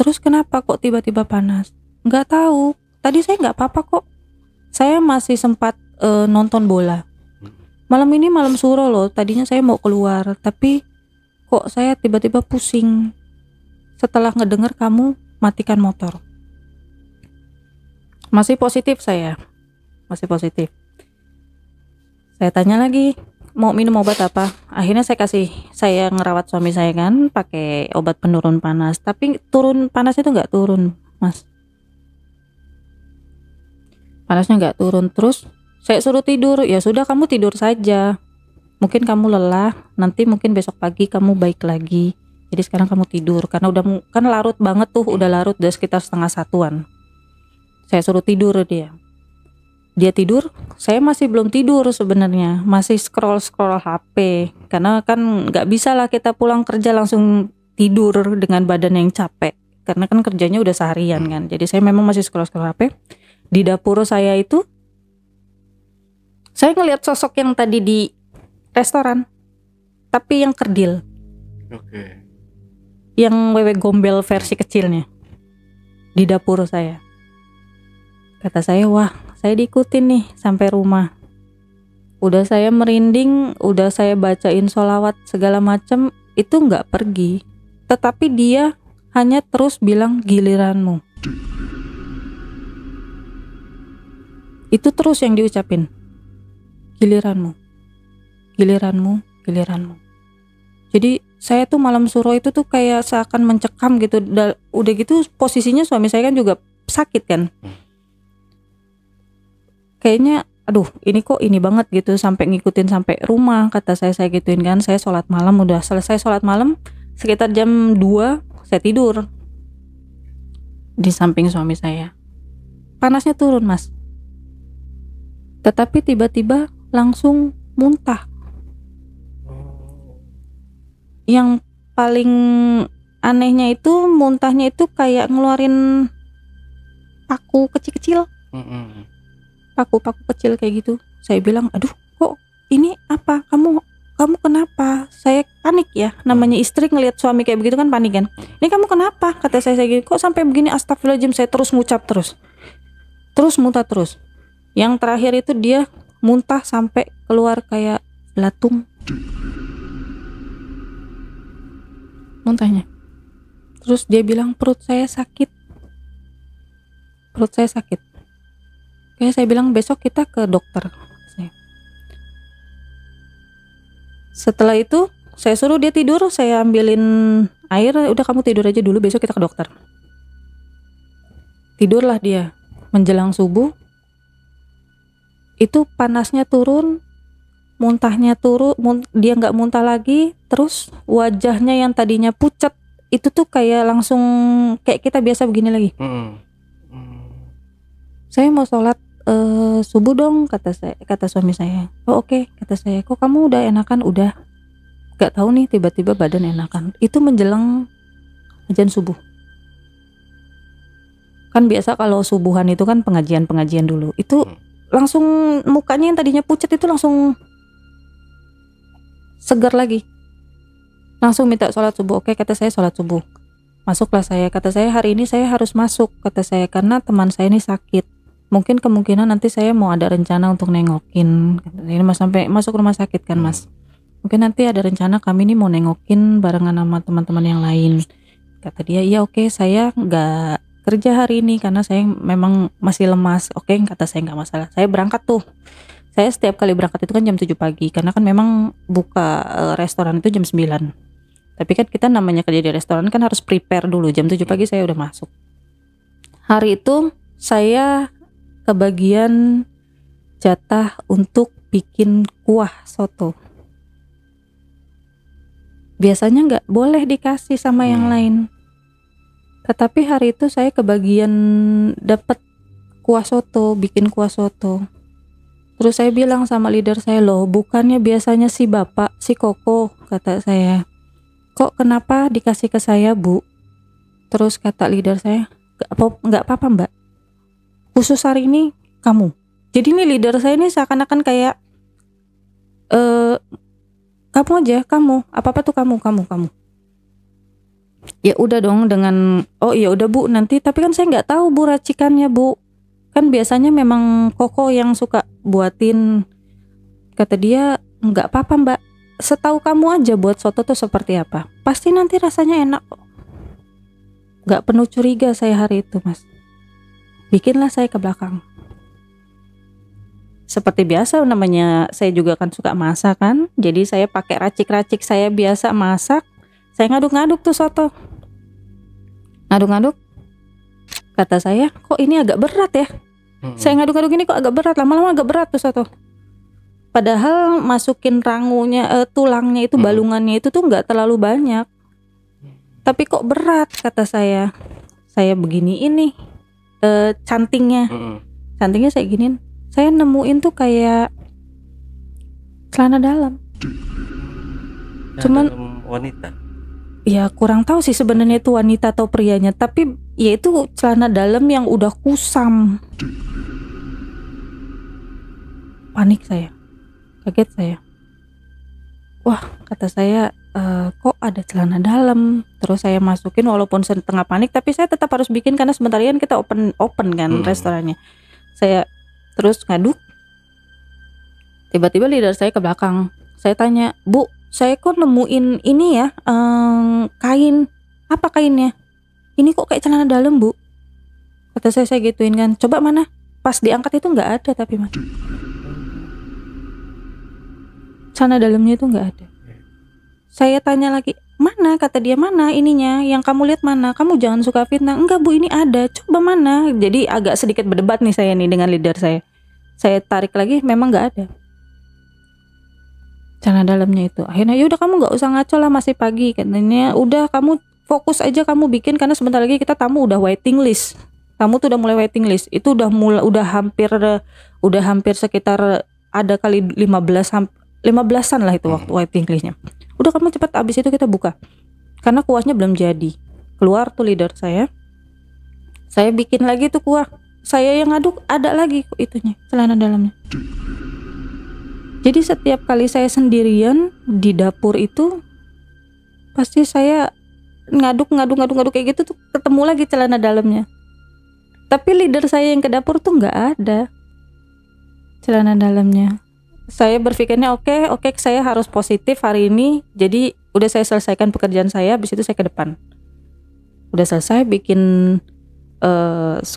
Terus kenapa kok tiba-tiba panas? Enggak tahu. Tadi saya enggak apa-apa kok. Saya masih sempat nonton bola. Malam ini malam suro loh. Tadinya saya mau keluar, tapi kok saya tiba-tiba pusing setelah ngedenger kamu matikan motor. Masih positif saya. Masih positif. Saya tanya lagi, mau minum obat apa? Akhirnya saya ngerawat suami saya kan pakai obat penurun panas, tapi turun panasnya itu nggak turun, Mas. Panasnya nggak turun. Terus saya suruh tidur. Ya sudah, kamu tidur saja. Mungkin kamu lelah, nanti mungkin besok pagi kamu baik lagi. Jadi sekarang kamu tidur karena udah kan larut banget tuh, udah larut, udah sekitar 1:30. Saya suruh tidur dia. Dia tidur, saya masih belum tidur sebenarnya, masih scroll HP, karena kan nggak bisa lah kita pulang kerja langsung tidur dengan badan yang capek, karena kan kerjanya udah seharian kan. Jadi saya memang masih scroll HP. Di dapur saya itu, saya ngelihat sosok yang tadi di restoran, tapi yang kerdil, yang wewe gombel versi kecilnya, di dapur saya. Kata saya, wah, saya diikutin nih sampai rumah. Udah saya merinding, udah saya bacain sholawat segala macam, itu nggak pergi. Tetapi dia hanya terus bilang giliranmu. Itu terus yang diucapin. Giliranmu, giliranmu, giliranmu. Jadi saya tuh malam suro itu tuh kayak seakan mencekam gitu. Udah gitu posisinya suami saya kan juga sakit kan. Kayaknya aduh ini kok ini banget gitu, sampai ngikutin sampai rumah. Kata saya gituin kan. Saya sholat malam, udah selesai sholat malam sekitar jam 2 saya tidur. di samping suami saya. Panasnya turun, Mas. Tetapi tiba-tiba langsung muntah. Yang paling anehnya itu muntahnya itu kayak ngeluarin paku kecil-kecil. Paku-paku kecil kayak gitu. Saya bilang, aduh kok ini apa? Kamu kenapa? Saya panik ya. Namanya istri ngelihat suami kayak begitu kan panik kan. Ini kamu kenapa? Kata saya gitu. Kok sampai begini? Astagfirullahaladzim. Saya terus ngucap terus muntah terus. Yang terakhir itu dia muntah sampai keluar kayak belatung muntahnya. Terus dia bilang perut saya sakit. Kayak saya bilang besok kita ke dokter. Setelah itu saya suruh dia tidur, saya ambilin air, udah kamu tidur aja dulu, besok kita ke dokter. Tidurlah dia. Menjelang subuh itu panasnya turun, muntahnya turun, dia nggak muntah lagi, terus wajahnya yang tadinya pucat itu tuh kayak langsung kayak kita biasa begini lagi. Saya mau sholat subuh dong, kata suami saya. Oh oke, kata saya. Kok kamu udah enakan? Udah. Gak tahu nih tiba-tiba badan enakan. Itu menjelang azan subuh. Kan biasa kalau subuhan itu kan pengajian dulu. Itu langsung mukanya yang tadinya pucat itu langsung segar lagi. Langsung minta sholat subuh. Oke, kata saya sholat subuh. Masuklah saya. Kata saya hari ini saya harus masuk. Kata saya karena teman saya ini sakit. Mungkin kemungkinan nanti saya mau ada rencana untuk nengokin. Ini mas sampai masuk rumah sakit kan mas. Mungkin nanti ada rencana kami ini mau nengokin barengan sama teman-teman yang lain. Kata dia, iya oke, saya nggak kerja hari ini karena saya memang masih lemas. Oke, kata saya nggak masalah. Saya berangkat tuh. Saya setiap kali berangkat itu kan jam 7 pagi karena kan memang buka restoran itu jam 9. Tapi kan kita namanya kerja di restoran kan harus prepare dulu. Jam 7 pagi saya udah masuk. Hari itu saya kebagian jatah untuk bikin kuah soto. Biasanya nggak boleh dikasih sama yang lain. Tetapi hari itu saya kebagian dapat kuah soto, bikin kuah soto. Terus saya bilang sama leader saya, loh bukannya biasanya si bapak, si Koko, kata saya. Kok kenapa dikasih ke saya bu? Terus kata leader saya, nggak apa-apa mbak. Khusus hari ini kamu. Jadi ini leader saya ini seakan-akan kayak kamu aja, kamu. Apa-apa tuh kamu. Ya udah dong dengan oh iya udah bu nanti, tapi kan saya nggak tahu bu racikannya bu. Kan biasanya memang Koko yang suka buatin. Kata dia, nggak apa-apa mbak. Setahu kamu aja buat soto tuh seperti apa. Pasti nanti rasanya enak kok. Nggak penuh curiga saya hari itu mas. Bikinlah saya ke belakang. Seperti biasa namanya saya juga kan suka masak kan. Jadi saya pakai racik-racik saya biasa masak. Saya ngaduk-ngaduk tuh soto. Ngaduk-ngaduk. Kata saya, kok ini agak berat ya? Saya ngaduk-ngaduk ini kok agak berat. Lama-lama agak berat tuh soto. Padahal masukin rangunya, tulangnya itu, balungannya itu tuh nggak terlalu banyak. Tapi kok berat kata saya. Saya begini ini. Cantingnya saya giniin, saya nemuin tuh kayak celana dalam. Cuman wanita. Ya kurang tahu sih sebenarnya itu wanita atau prianya, tapi ya itu celana dalam yang udah kusam. Panik saya, kaget saya. Wah kata saya, kok ada celana dalam. Terus saya masukin walaupun setengah panik, tapi saya tetap harus bikin karena sebentar kan kita open kan restorannya. Saya terus ngaduk. Tiba-tiba leader saya ke belakang. Saya tanya, bu, saya kok nemuin ini ya, kain. Apa kainnya? Ini kok kayak celana dalam bu. Kata saya gituin kan. Coba mana? Pas diangkat itu nggak ada tapi mas. Celana dalamnya itu nggak ada. Saya tanya lagi, mana? Kata dia, mana ininya? Yang kamu lihat mana? Kamu jangan suka fitnah. Enggak bu, ini ada. Coba mana? Jadi agak sedikit berdebat nih saya nih dengan leader saya. Saya tarik lagi, memang nggak ada celana dalamnya itu. Akhirnya ya udah kamu nggak usah ngaco lah, masih pagi katanya. Udah kamu fokus aja kamu bikin, karena sebentar lagi kita tamu udah waiting list. Tamu tuh udah mulai waiting list. Itu udah hampir sekitar ada kali 15-an lah itu waktu waiting listnya. Udah kamu cepat, abis itu kita buka. Karena kuahnya belum jadi. Keluar tuh leader saya bikin lagi tuh kuah. Saya yang ngaduk, ada lagi itunya, celana dalamnya. Jadi setiap kali saya sendirian di dapur itu, pasti saya ngaduk kayak gitu tuh ketemu lagi celana dalamnya. Tapi leader saya yang ke dapur tuh nggak ada celana dalamnya. Saya berpikirnya oke, saya harus positif hari ini. Jadi udah saya selesaikan pekerjaan saya, habis itu saya ke depan. Udah selesai bikin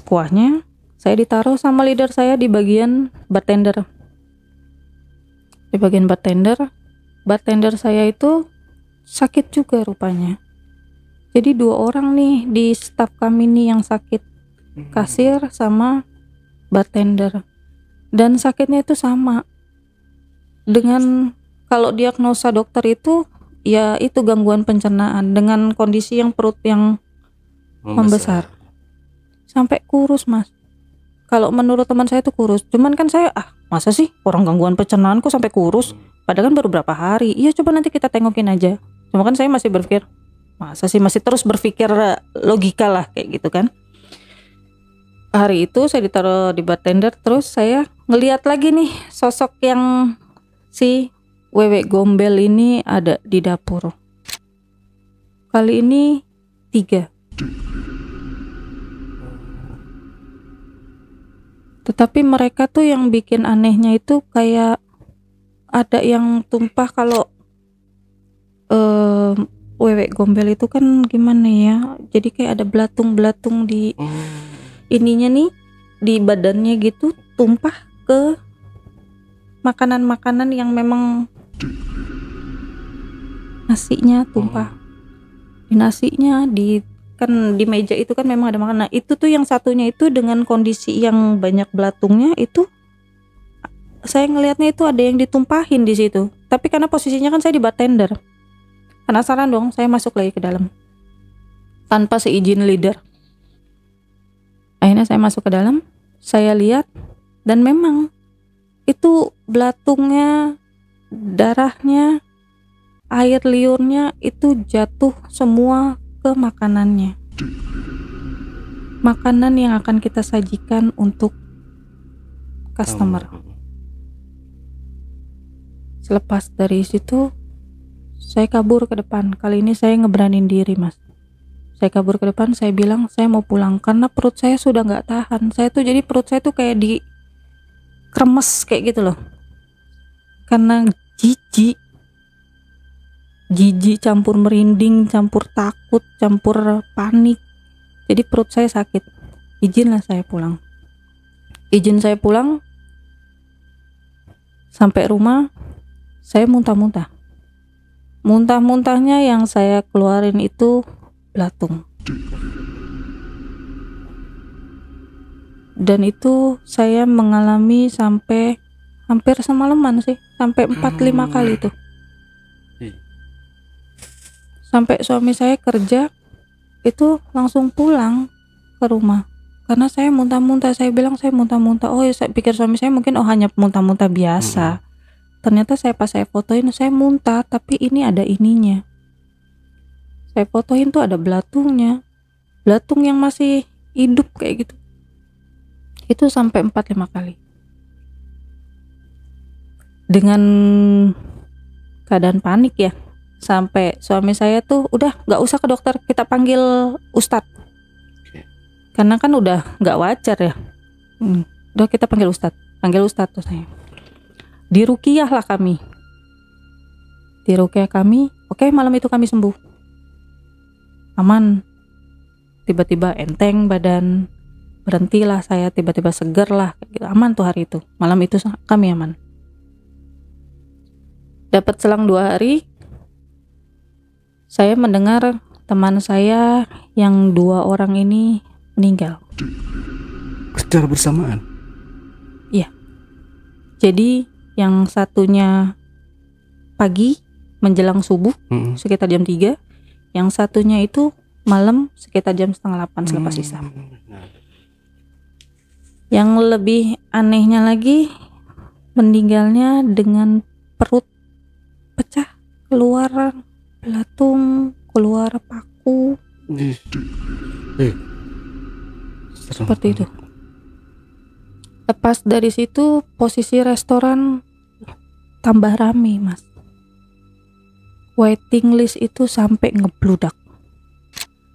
kuahnya, saya ditaruh sama leader saya di bagian bartender. Di bagian bartender saya itu sakit juga rupanya. Jadi 2 orang nih di staff kami nih yang sakit, kasir sama bartender. Dan sakitnya itu sama dengan kalau diagnosa dokter itu, ya itu gangguan pencernaan dengan kondisi yang perut yang membesar. Sampai kurus, Mas. Kalau menurut teman saya itu kurus. Cuman kan saya, masa sih orang gangguan pencernaanku sampai kurus? Padahal kan baru berapa hari. Iya, coba nanti kita tengokin aja. Cuma kan saya masih berpikir, masa sih, masih terus berpikir logika lah kayak gitu kan. Hari itu saya ditaruh di bartender, terus saya ngelihat lagi nih sosok yang si Wewe Gombel ini ada di dapur. Kali ini 3. Tetapi mereka tuh yang bikin anehnya itu kayak ada yang tumpah. Kalau Wewe Gombel itu kan gimana ya, jadi kayak ada belatung-belatung di ininya nih, di badannya gitu, tumpah ke makanan-makanan yang memang nasinya tumpah. Di nasinya, kan di meja itu kan memang ada makanan. Nah, itu tuh yang satunya itu dengan kondisi yang banyak belatungnya itu, saya ngelihatnya itu ada yang ditumpahin di situ. Tapi karena posisinya kan saya di bartender, penasaran dong, saya masuk lagi ke dalam tanpa seizin leader. Akhirnya saya masuk ke dalam, saya lihat, dan memang itu belatungnya, darahnya, air liurnya itu jatuh semua ke makanannya. Makanan yang akan kita sajikan untuk customer. Selepas dari situ, saya kabur ke depan. Kali ini saya ngeberanin diri, Mas. Saya kabur ke depan, saya bilang saya mau pulang karena perut saya sudah nggak tahan. Saya tuh jadi perut saya tuh kayak di kremes kayak gitu loh. Karena jijik campur merinding, campur takut, campur panik. Jadi perut saya sakit. Izinlah saya pulang. Izin saya pulang. Sampai rumah, saya muntah-muntah. Muntah-muntahnya yang saya keluarin itu belatung. Dan itu saya mengalami sampai hampir semalaman sih, sampai 4-5 kali tuh. Sampai suami saya kerja itu langsung pulang ke rumah karena saya muntah-muntah. Saya bilang saya muntah-muntah. Oh ya, saya pikir suami saya mungkin hanya muntah-muntah biasa. Ternyata pas saya fotoin, saya muntah, tapi ini ada ininya. Saya fotoin tuh ada belatungnya, belatung yang masih hidup kayak gitu. Itu sampai 4-5 kali. Dengan keadaan panik ya. Sampai suami saya tuh udah nggak usah ke dokter, kita panggil ustadz. Karena kan udah nggak wajar ya. Udah kita panggil ustadz tuh saya. Diruqyah lah kami. Diruqyah kami. Oke, malam itu kami sembuh. Aman. Tiba-tiba enteng badan. Berhentilah saya, tiba-tiba seger lah. Aman tuh hari itu. Malam itu kami aman. Dapat selang 2 hari. Saya mendengar teman saya yang 2 orang ini meninggal. Secara bersamaan? Iya. Jadi yang satunya pagi menjelang subuh, sekitar jam 3. Yang satunya itu malam sekitar jam 7:30 selepas isya. Yang lebih anehnya lagi, meninggalnya dengan perut pecah, keluar belatung, keluar paku, seperti itu. Lepas dari situ posisi restoran tambah rame, Mas. Waiting list itu sampai ngebludak.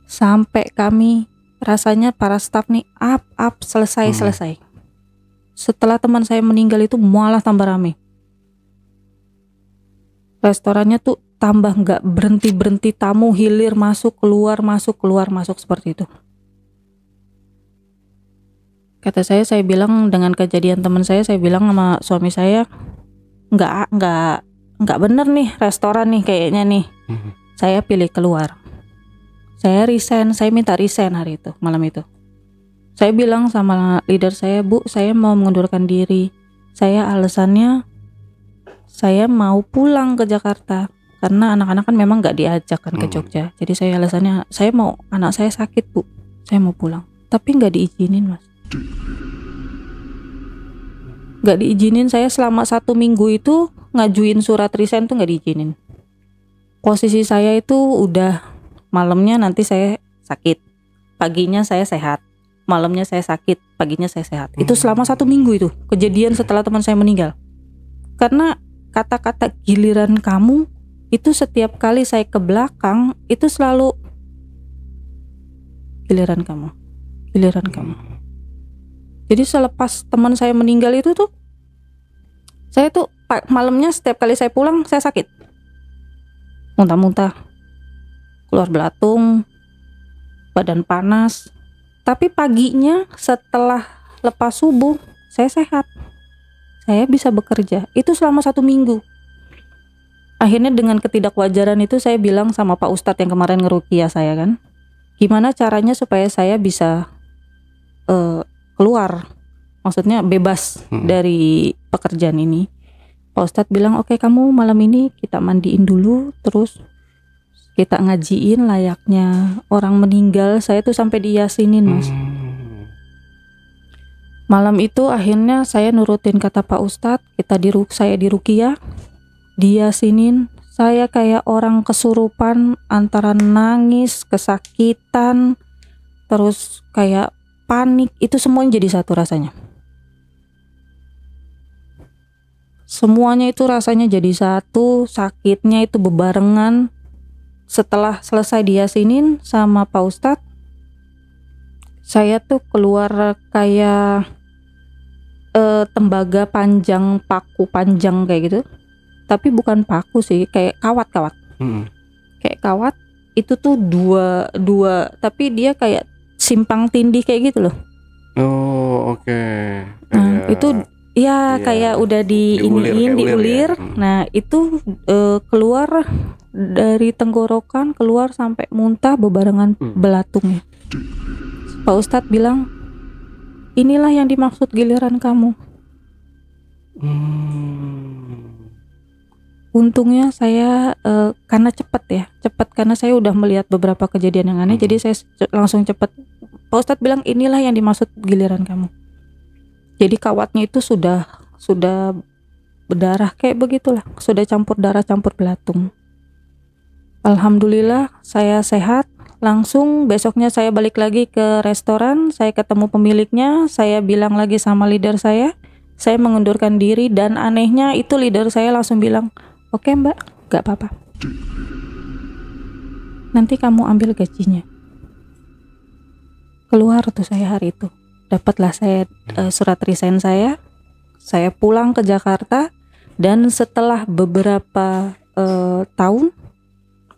Sampai kami rasanya para staff nih up selesai. Setelah teman saya meninggal itu malah tambah rame. Restorannya tuh tambah nggak berhenti tamu hilir masuk keluar seperti itu. Kata saya bilang dengan kejadian teman saya bilang sama suami saya, nggak bener nih restoran nih kayaknya nih. Saya pilih keluar. Saya minta resign hari itu, malam itu. Saya bilang sama leader saya, Bu, saya mau mengundurkan diri. Saya alasannya saya mau pulang ke Jakarta karena anak-anak kan memang nggak diajak kan ke Jogja. Jadi saya alasannya saya mau, anak saya sakit, Bu, saya mau pulang. Tapi nggak diizinin, Mas. Nggak diizinin. Saya selama 1 minggu itu ngajuin surat resign tuh nggak diizinin. Posisi saya itu udah malamnya nanti saya sakit, paginya saya sehat, malamnya saya sakit, paginya saya sehat. Itu selama 1 minggu itu kejadian setelah teman saya meninggal. Karena kata-kata giliran kamu itu setiap kali saya ke belakang itu selalu giliran kamu. Jadi selepas teman saya meninggal itu tuh saya tuh malamnya setiap kali saya pulang saya sakit, muntah-muntah, keluar belatung, badan panas. Tapi paginya setelah lepas subuh saya sehat, saya bisa bekerja. Itu selama 1 minggu. Akhirnya dengan ketidakwajaran itu saya bilang sama Pak Ustadz yang kemarin ngeruqyah saya kan, gimana caranya supaya saya bisa keluar, maksudnya bebas dari pekerjaan ini. Pak Ustadz bilang, oke, kamu malam ini kita mandiin dulu, terus kita ngajiin layaknya orang meninggal. Saya tuh sampai diyasinin, Mas. Malam itu akhirnya saya nurutin kata Pak Ustadz. Saya diruqyah, diyasinin. Saya kayak orang kesurupan, antara nangis, kesakitan, terus kayak panik. Itu semuanya jadi satu rasanya. Semuanya itu rasanya jadi satu, sakitnya itu bebarengan. Setelah selesai diyasinin sama Pak Ustadz, saya tuh keluar kayak tembaga panjang, paku panjang kayak gitu. Tapi bukan paku sih, kayak kawat. Kayak kawat itu tuh dua, tapi dia kayak simpang tindih kayak gitu loh. Oh, oke. Nah, itu ya kayak udah diulir. Ya. Nah, itu keluar dari tenggorokan, keluar sampai muntah bebarengan belatungnya. Pak Ustadz bilang, inilah yang dimaksud giliran kamu. Untungnya saya karena cepat karena saya udah melihat beberapa kejadian yang aneh, jadi saya langsung cepat. Pak Ustadz bilang, inilah yang dimaksud giliran kamu. Jadi kawatnya itu sudah berdarah kayak begitulah, sudah campur darah, campur belatung. Alhamdulillah saya sehat. Langsung besoknya saya balik lagi ke restoran, saya ketemu pemiliknya, saya bilang lagi sama leader saya mengundurkan diri, dan anehnya itu leader saya langsung bilang, oke Mbak, gak apa-apa, nanti kamu ambil gajinya. Keluar tuh saya hari itu, dapatlah saya surat resign saya pulang ke Jakarta. Dan setelah beberapa tahun,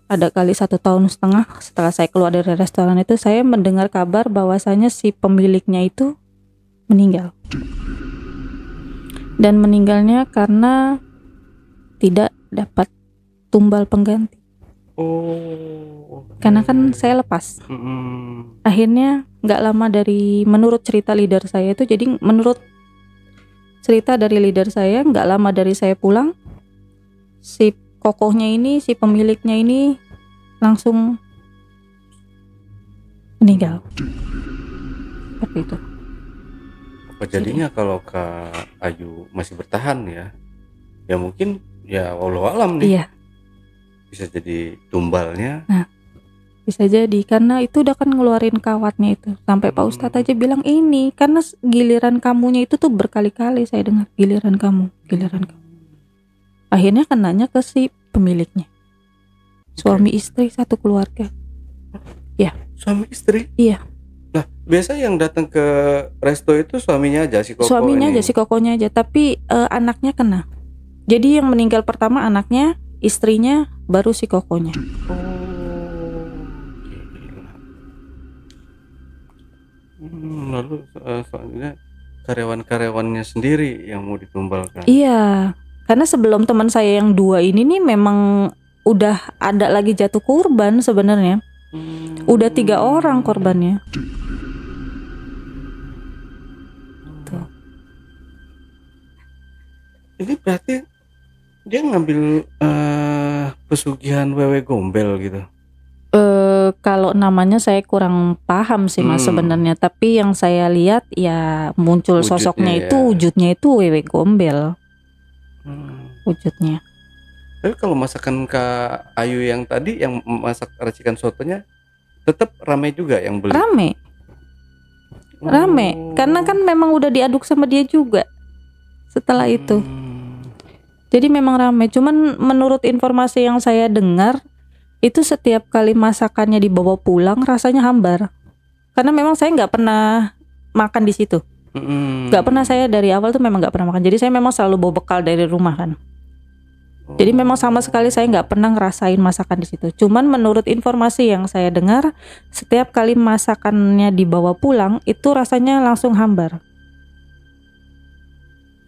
ada kali 1,5 tahun setelah saya keluar dari restoran itu, saya mendengar kabar bahwasanya si pemiliknya itu meninggal. Dan meninggalnya karena tidak dapat tumbal pengganti. Karena kan saya lepas. Akhirnya nggak lama dari, menurut cerita leader saya itu, jadi menurut cerita dari leader saya, nggak lama dari saya pulang, si kokohnya ini, si pemiliknya ini langsung meninggal. Seperti itu. Apa jadinya kalau Kak Ayu masih bertahan ya? Ya mungkin ya wallahu alam nih. Iya. Bisa jadi tumbalnya. Nah, bisa jadi karena itu udah kan ngeluarin kawatnya itu. Sampai Pak Ustadz aja bilang ini karena giliran kamunya itu tuh berkali-kali saya dengar giliran kamu. Akhirnya kenanya ke si pemiliknya. Suami istri satu keluarga. Suami istri? Iya. Nah, biasa yang datang ke resto itu suaminya aja si Koko Suaminya ini. aja si kokonya aja, tapi anaknya kena. Jadi yang meninggal pertama anaknya, istrinya, baru si kokonya. Oh, gila. Lalu soalnya karyawan-karyawannya sendiri yang mau ditumbalkan. Iya, karena sebelum teman saya yang 2 ini nih memang udah ada lagi jatuh korban sebenarnya. Udah 3 orang korbannya. Tuh. Ini berarti dia ngambil pesugihan wewe gombel gitu. Kalau namanya saya kurang paham sih Mas sebenarnya, tapi yang saya lihat ya muncul Wujudnya sosoknya ya. itu wujudnya itu wewe gombel. Wujudnya. Tapi kalau masakan Kak Ayu yang tadi yang masak racikan sotonya tetap ramai juga yang beli. Rame, karena kan memang udah diaduk sama dia juga setelah itu. Jadi memang rame. Cuman menurut informasi yang saya dengar itu setiap kali masakannya dibawa pulang rasanya hambar. Karena memang saya nggak pernah makan di situ. Nggak pernah, saya dari awal tuh memang nggak pernah makan. Jadi saya memang selalu bawa bekal dari rumah kan. Jadi memang sama sekali saya nggak pernah ngerasain masakan di situ. Cuman menurut informasi yang saya dengar, setiap kali masakannya dibawa pulang itu rasanya langsung hambar,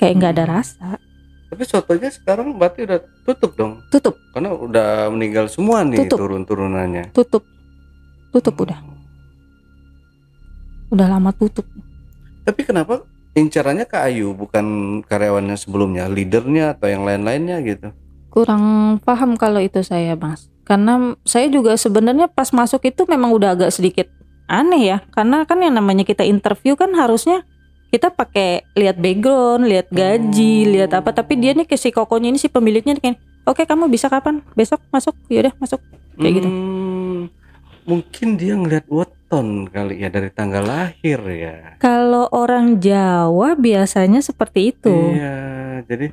kayak nggak ada rasa. Tapi sotonya sekarang berarti udah tutup dong. Tutup, Karena udah meninggal semua nih Tutup. turun-turunannya. tutup udah lama tutup. Tapi kenapa incarannya Kak Ayu bukan karyawannya sebelumnya, leadernya atau yang lain-lainnya gitu? Kurang paham kalau itu saya Mas. Karena saya juga sebenarnya pas masuk itu memang udah agak sedikit aneh ya. Karena kan yang namanya kita interview kan harusnya kita pakai lihat background, lihat gaji, lihat apa. Tapi dia nih ke si kokonya ini, si pemiliknya nih kayak, oke kamu bisa kapan? Besok masuk, yaudah masuk. Kayak gitu. Mungkin dia ngeliat weton kali ya dari tanggal lahir ya. Kalau orang Jawa biasanya seperti itu. Iya, jadi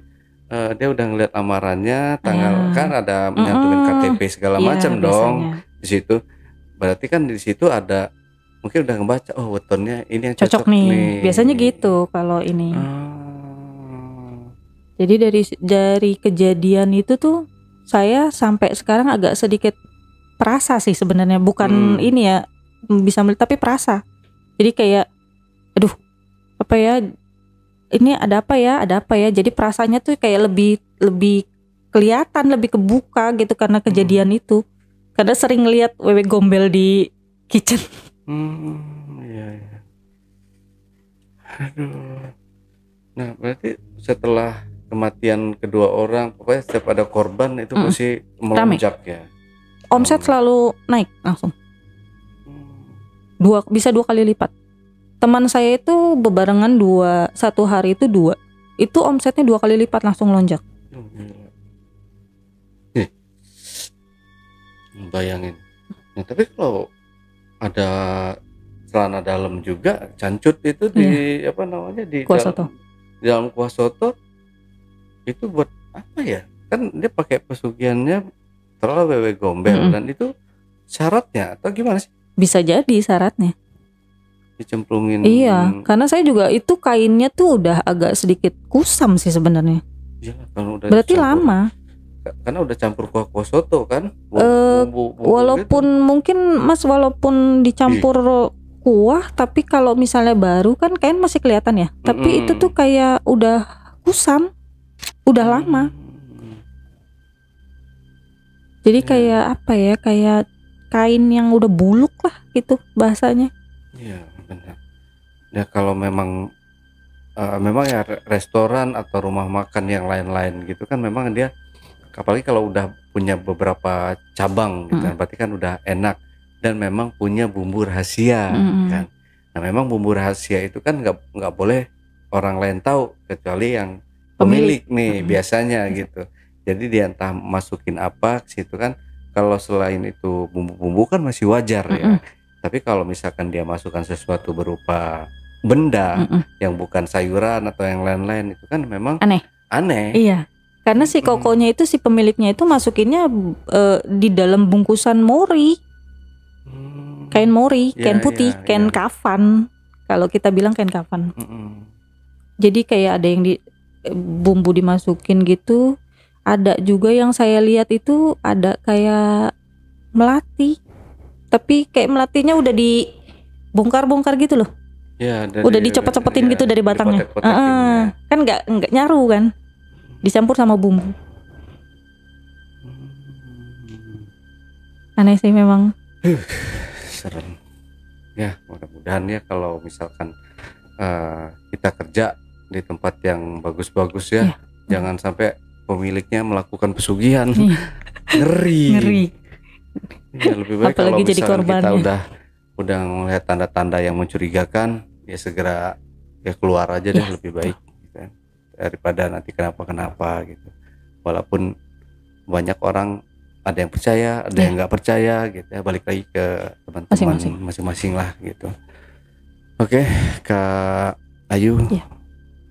dia udah ngeliat amarannya, tanggal kan ada menyantumin KTP segala Iya, macam dong biasanya. di situ. Berarti kan di situ ada mungkin udah ngebaca, oh wetonnya ini yang Cocok nih. Biasanya gitu kalau ini. Jadi dari kejadian itu tuh saya sampai sekarang agak sedikit perasa sih sebenarnya, bukan ini ya bisa melihat tapi perasa. Jadi kayak aduh apa ya, ini ada apa ya, jadi perasaannya tuh kayak lebih kelihatan, lebih kebuka gitu karena kejadian itu, karena sering lihat wewe gombel di kitchen. Iya, iya. Aduh. Nah berarti setelah kematian kedua orang, pokoknya setiap ada korban itu pasti melonjak ya. Omset selalu naik langsung. Bisa 2 kali lipat. Teman saya itu bebarengan satu hari itu 2. Itu omsetnya 2 kali lipat langsung lonjak. Nih, bayangin. Nah, tapi kalau ada celana dalam juga cancut itu di apa namanya di Kuah soto. dalam kuah soto itu buat apa ya? Kan dia pakai pesugihannya terlalu wewe gombel dan itu syaratnya atau gimana sih? Bisa jadi syaratnya. Dicemplungin. Iya, karena saya juga itu kainnya tuh udah agak sedikit kusam sih sebenarnya. Iyalah, kalau udah Berarti campur, lama. karena udah campur kuah soto kan. Walaupun gitu. mungkin Mas walaupun dicampur kuah, tapi kalau misalnya baru kan kain masih kelihatan ya. Tapi itu tuh kayak udah kusam, udah lama. Jadi kayak apa ya, kayak kain yang udah buluk lah gitu bahasanya. Iya benar. Ya kalau memang ya restoran atau rumah makan yang lain-lain gitu kan memang dia, apalagi kalau udah punya beberapa cabang gitu kan, berarti kan udah enak dan memang punya bumbu rahasia kan. Nah memang bumbu rahasia itu kan nggak boleh orang lain tahu kecuali yang pemilik nih biasanya gitu. Jadi dia entah masukin apa ke situ kan. Kalau selain itu bumbu-bumbu kan masih wajar ya. Tapi kalau misalkan dia masukkan sesuatu berupa benda yang bukan sayuran atau yang lain-lain itu kan memang aneh. Iya. Karena si kokonya itu, si pemiliknya itu masukinnya di dalam bungkusan mori. Kain mori, kain putih, kain kafan. Kalau kita bilang kain kafan. Jadi kayak ada yang bumbu dimasukin gitu. Ada juga yang saya lihat itu ada kayak melati. Tapi kayak melatinya udah dibongkar-bongkar gitu loh. Ya, udah dicopot-copotin gitu dari batangnya. Kan nggak nyaru kan, dicampur sama bumbu. Aneh sih memang. Serem. Ya mudah-mudahan ya kalau misalkan kita kerja di tempat yang bagus-bagus ya, jangan sampai pemiliknya melakukan pesugihan. Ngeri. Ya, lebih baik apalagi kalau jadi korban kita udah ngelihat tanda-tanda yang mencurigakan, ya segera ya keluar aja deh, lebih baik gitu, daripada nanti kenapa gitu. Walaupun banyak orang ada yang percaya, ada yang nggak percaya gitu ya, balik lagi ke teman-teman masing-masing lah gitu. Oke, Kak Ayu,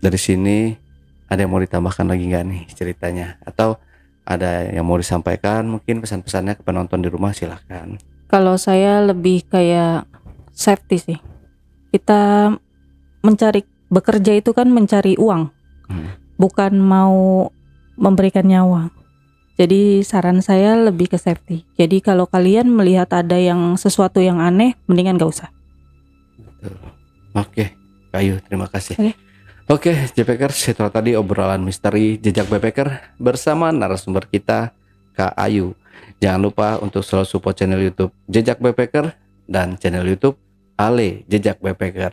dari sini ada yang mau ditambahkan lagi nggak nih ceritanya, atau ada yang mau disampaikan mungkin pesan-pesannya ke penonton di rumah? Silahkan. Kalau saya lebih kayak safety sih. Kita bekerja itu kan mencari uang, bukan mau memberikan nyawa. Jadi saran saya lebih ke safety. Jadi kalau kalian melihat ada yang sesuatu yang aneh, mendingan gak usah. Oke, Kayu, terima kasih. Oke, JPKers, setelah tadi obrolan misteri jejak backpacker bersama narasumber kita, Kak Ayu. Jangan lupa untuk selalu support channel YouTube Jejak Backpacker dan channel YouTube Ale Jejak Backpacker.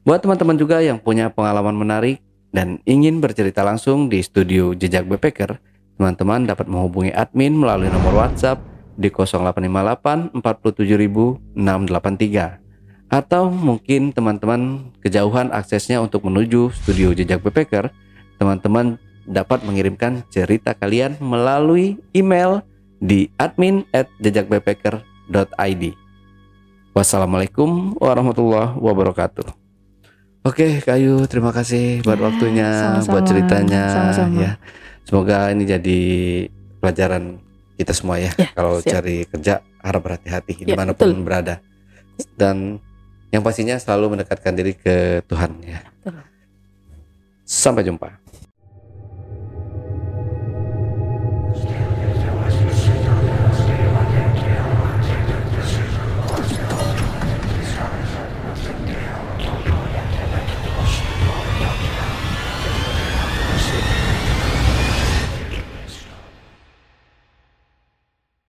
Buat teman-teman juga yang punya pengalaman menarik dan ingin bercerita langsung di studio Jejak Backpacker, teman-teman dapat menghubungi admin melalui nomor WhatsApp di 0858 47683. Atau mungkin teman-teman kejauhan aksesnya untuk menuju studio Jejak Backpacker, teman-teman dapat mengirimkan cerita kalian melalui email di admin@jejakbackpacker.id. Wassalamualaikum warahmatullahi wabarakatuh. Oke, Kayu, terima kasih buat waktunya, sama-sama, buat ceritanya. Sama-sama. Ya. Semoga ini jadi pelajaran kita semua ya. Kalau cari kerja harap berhati-hati dimanapun berada. Dan yang pastinya selalu mendekatkan diri ke Tuhan ya. Sampai jumpa.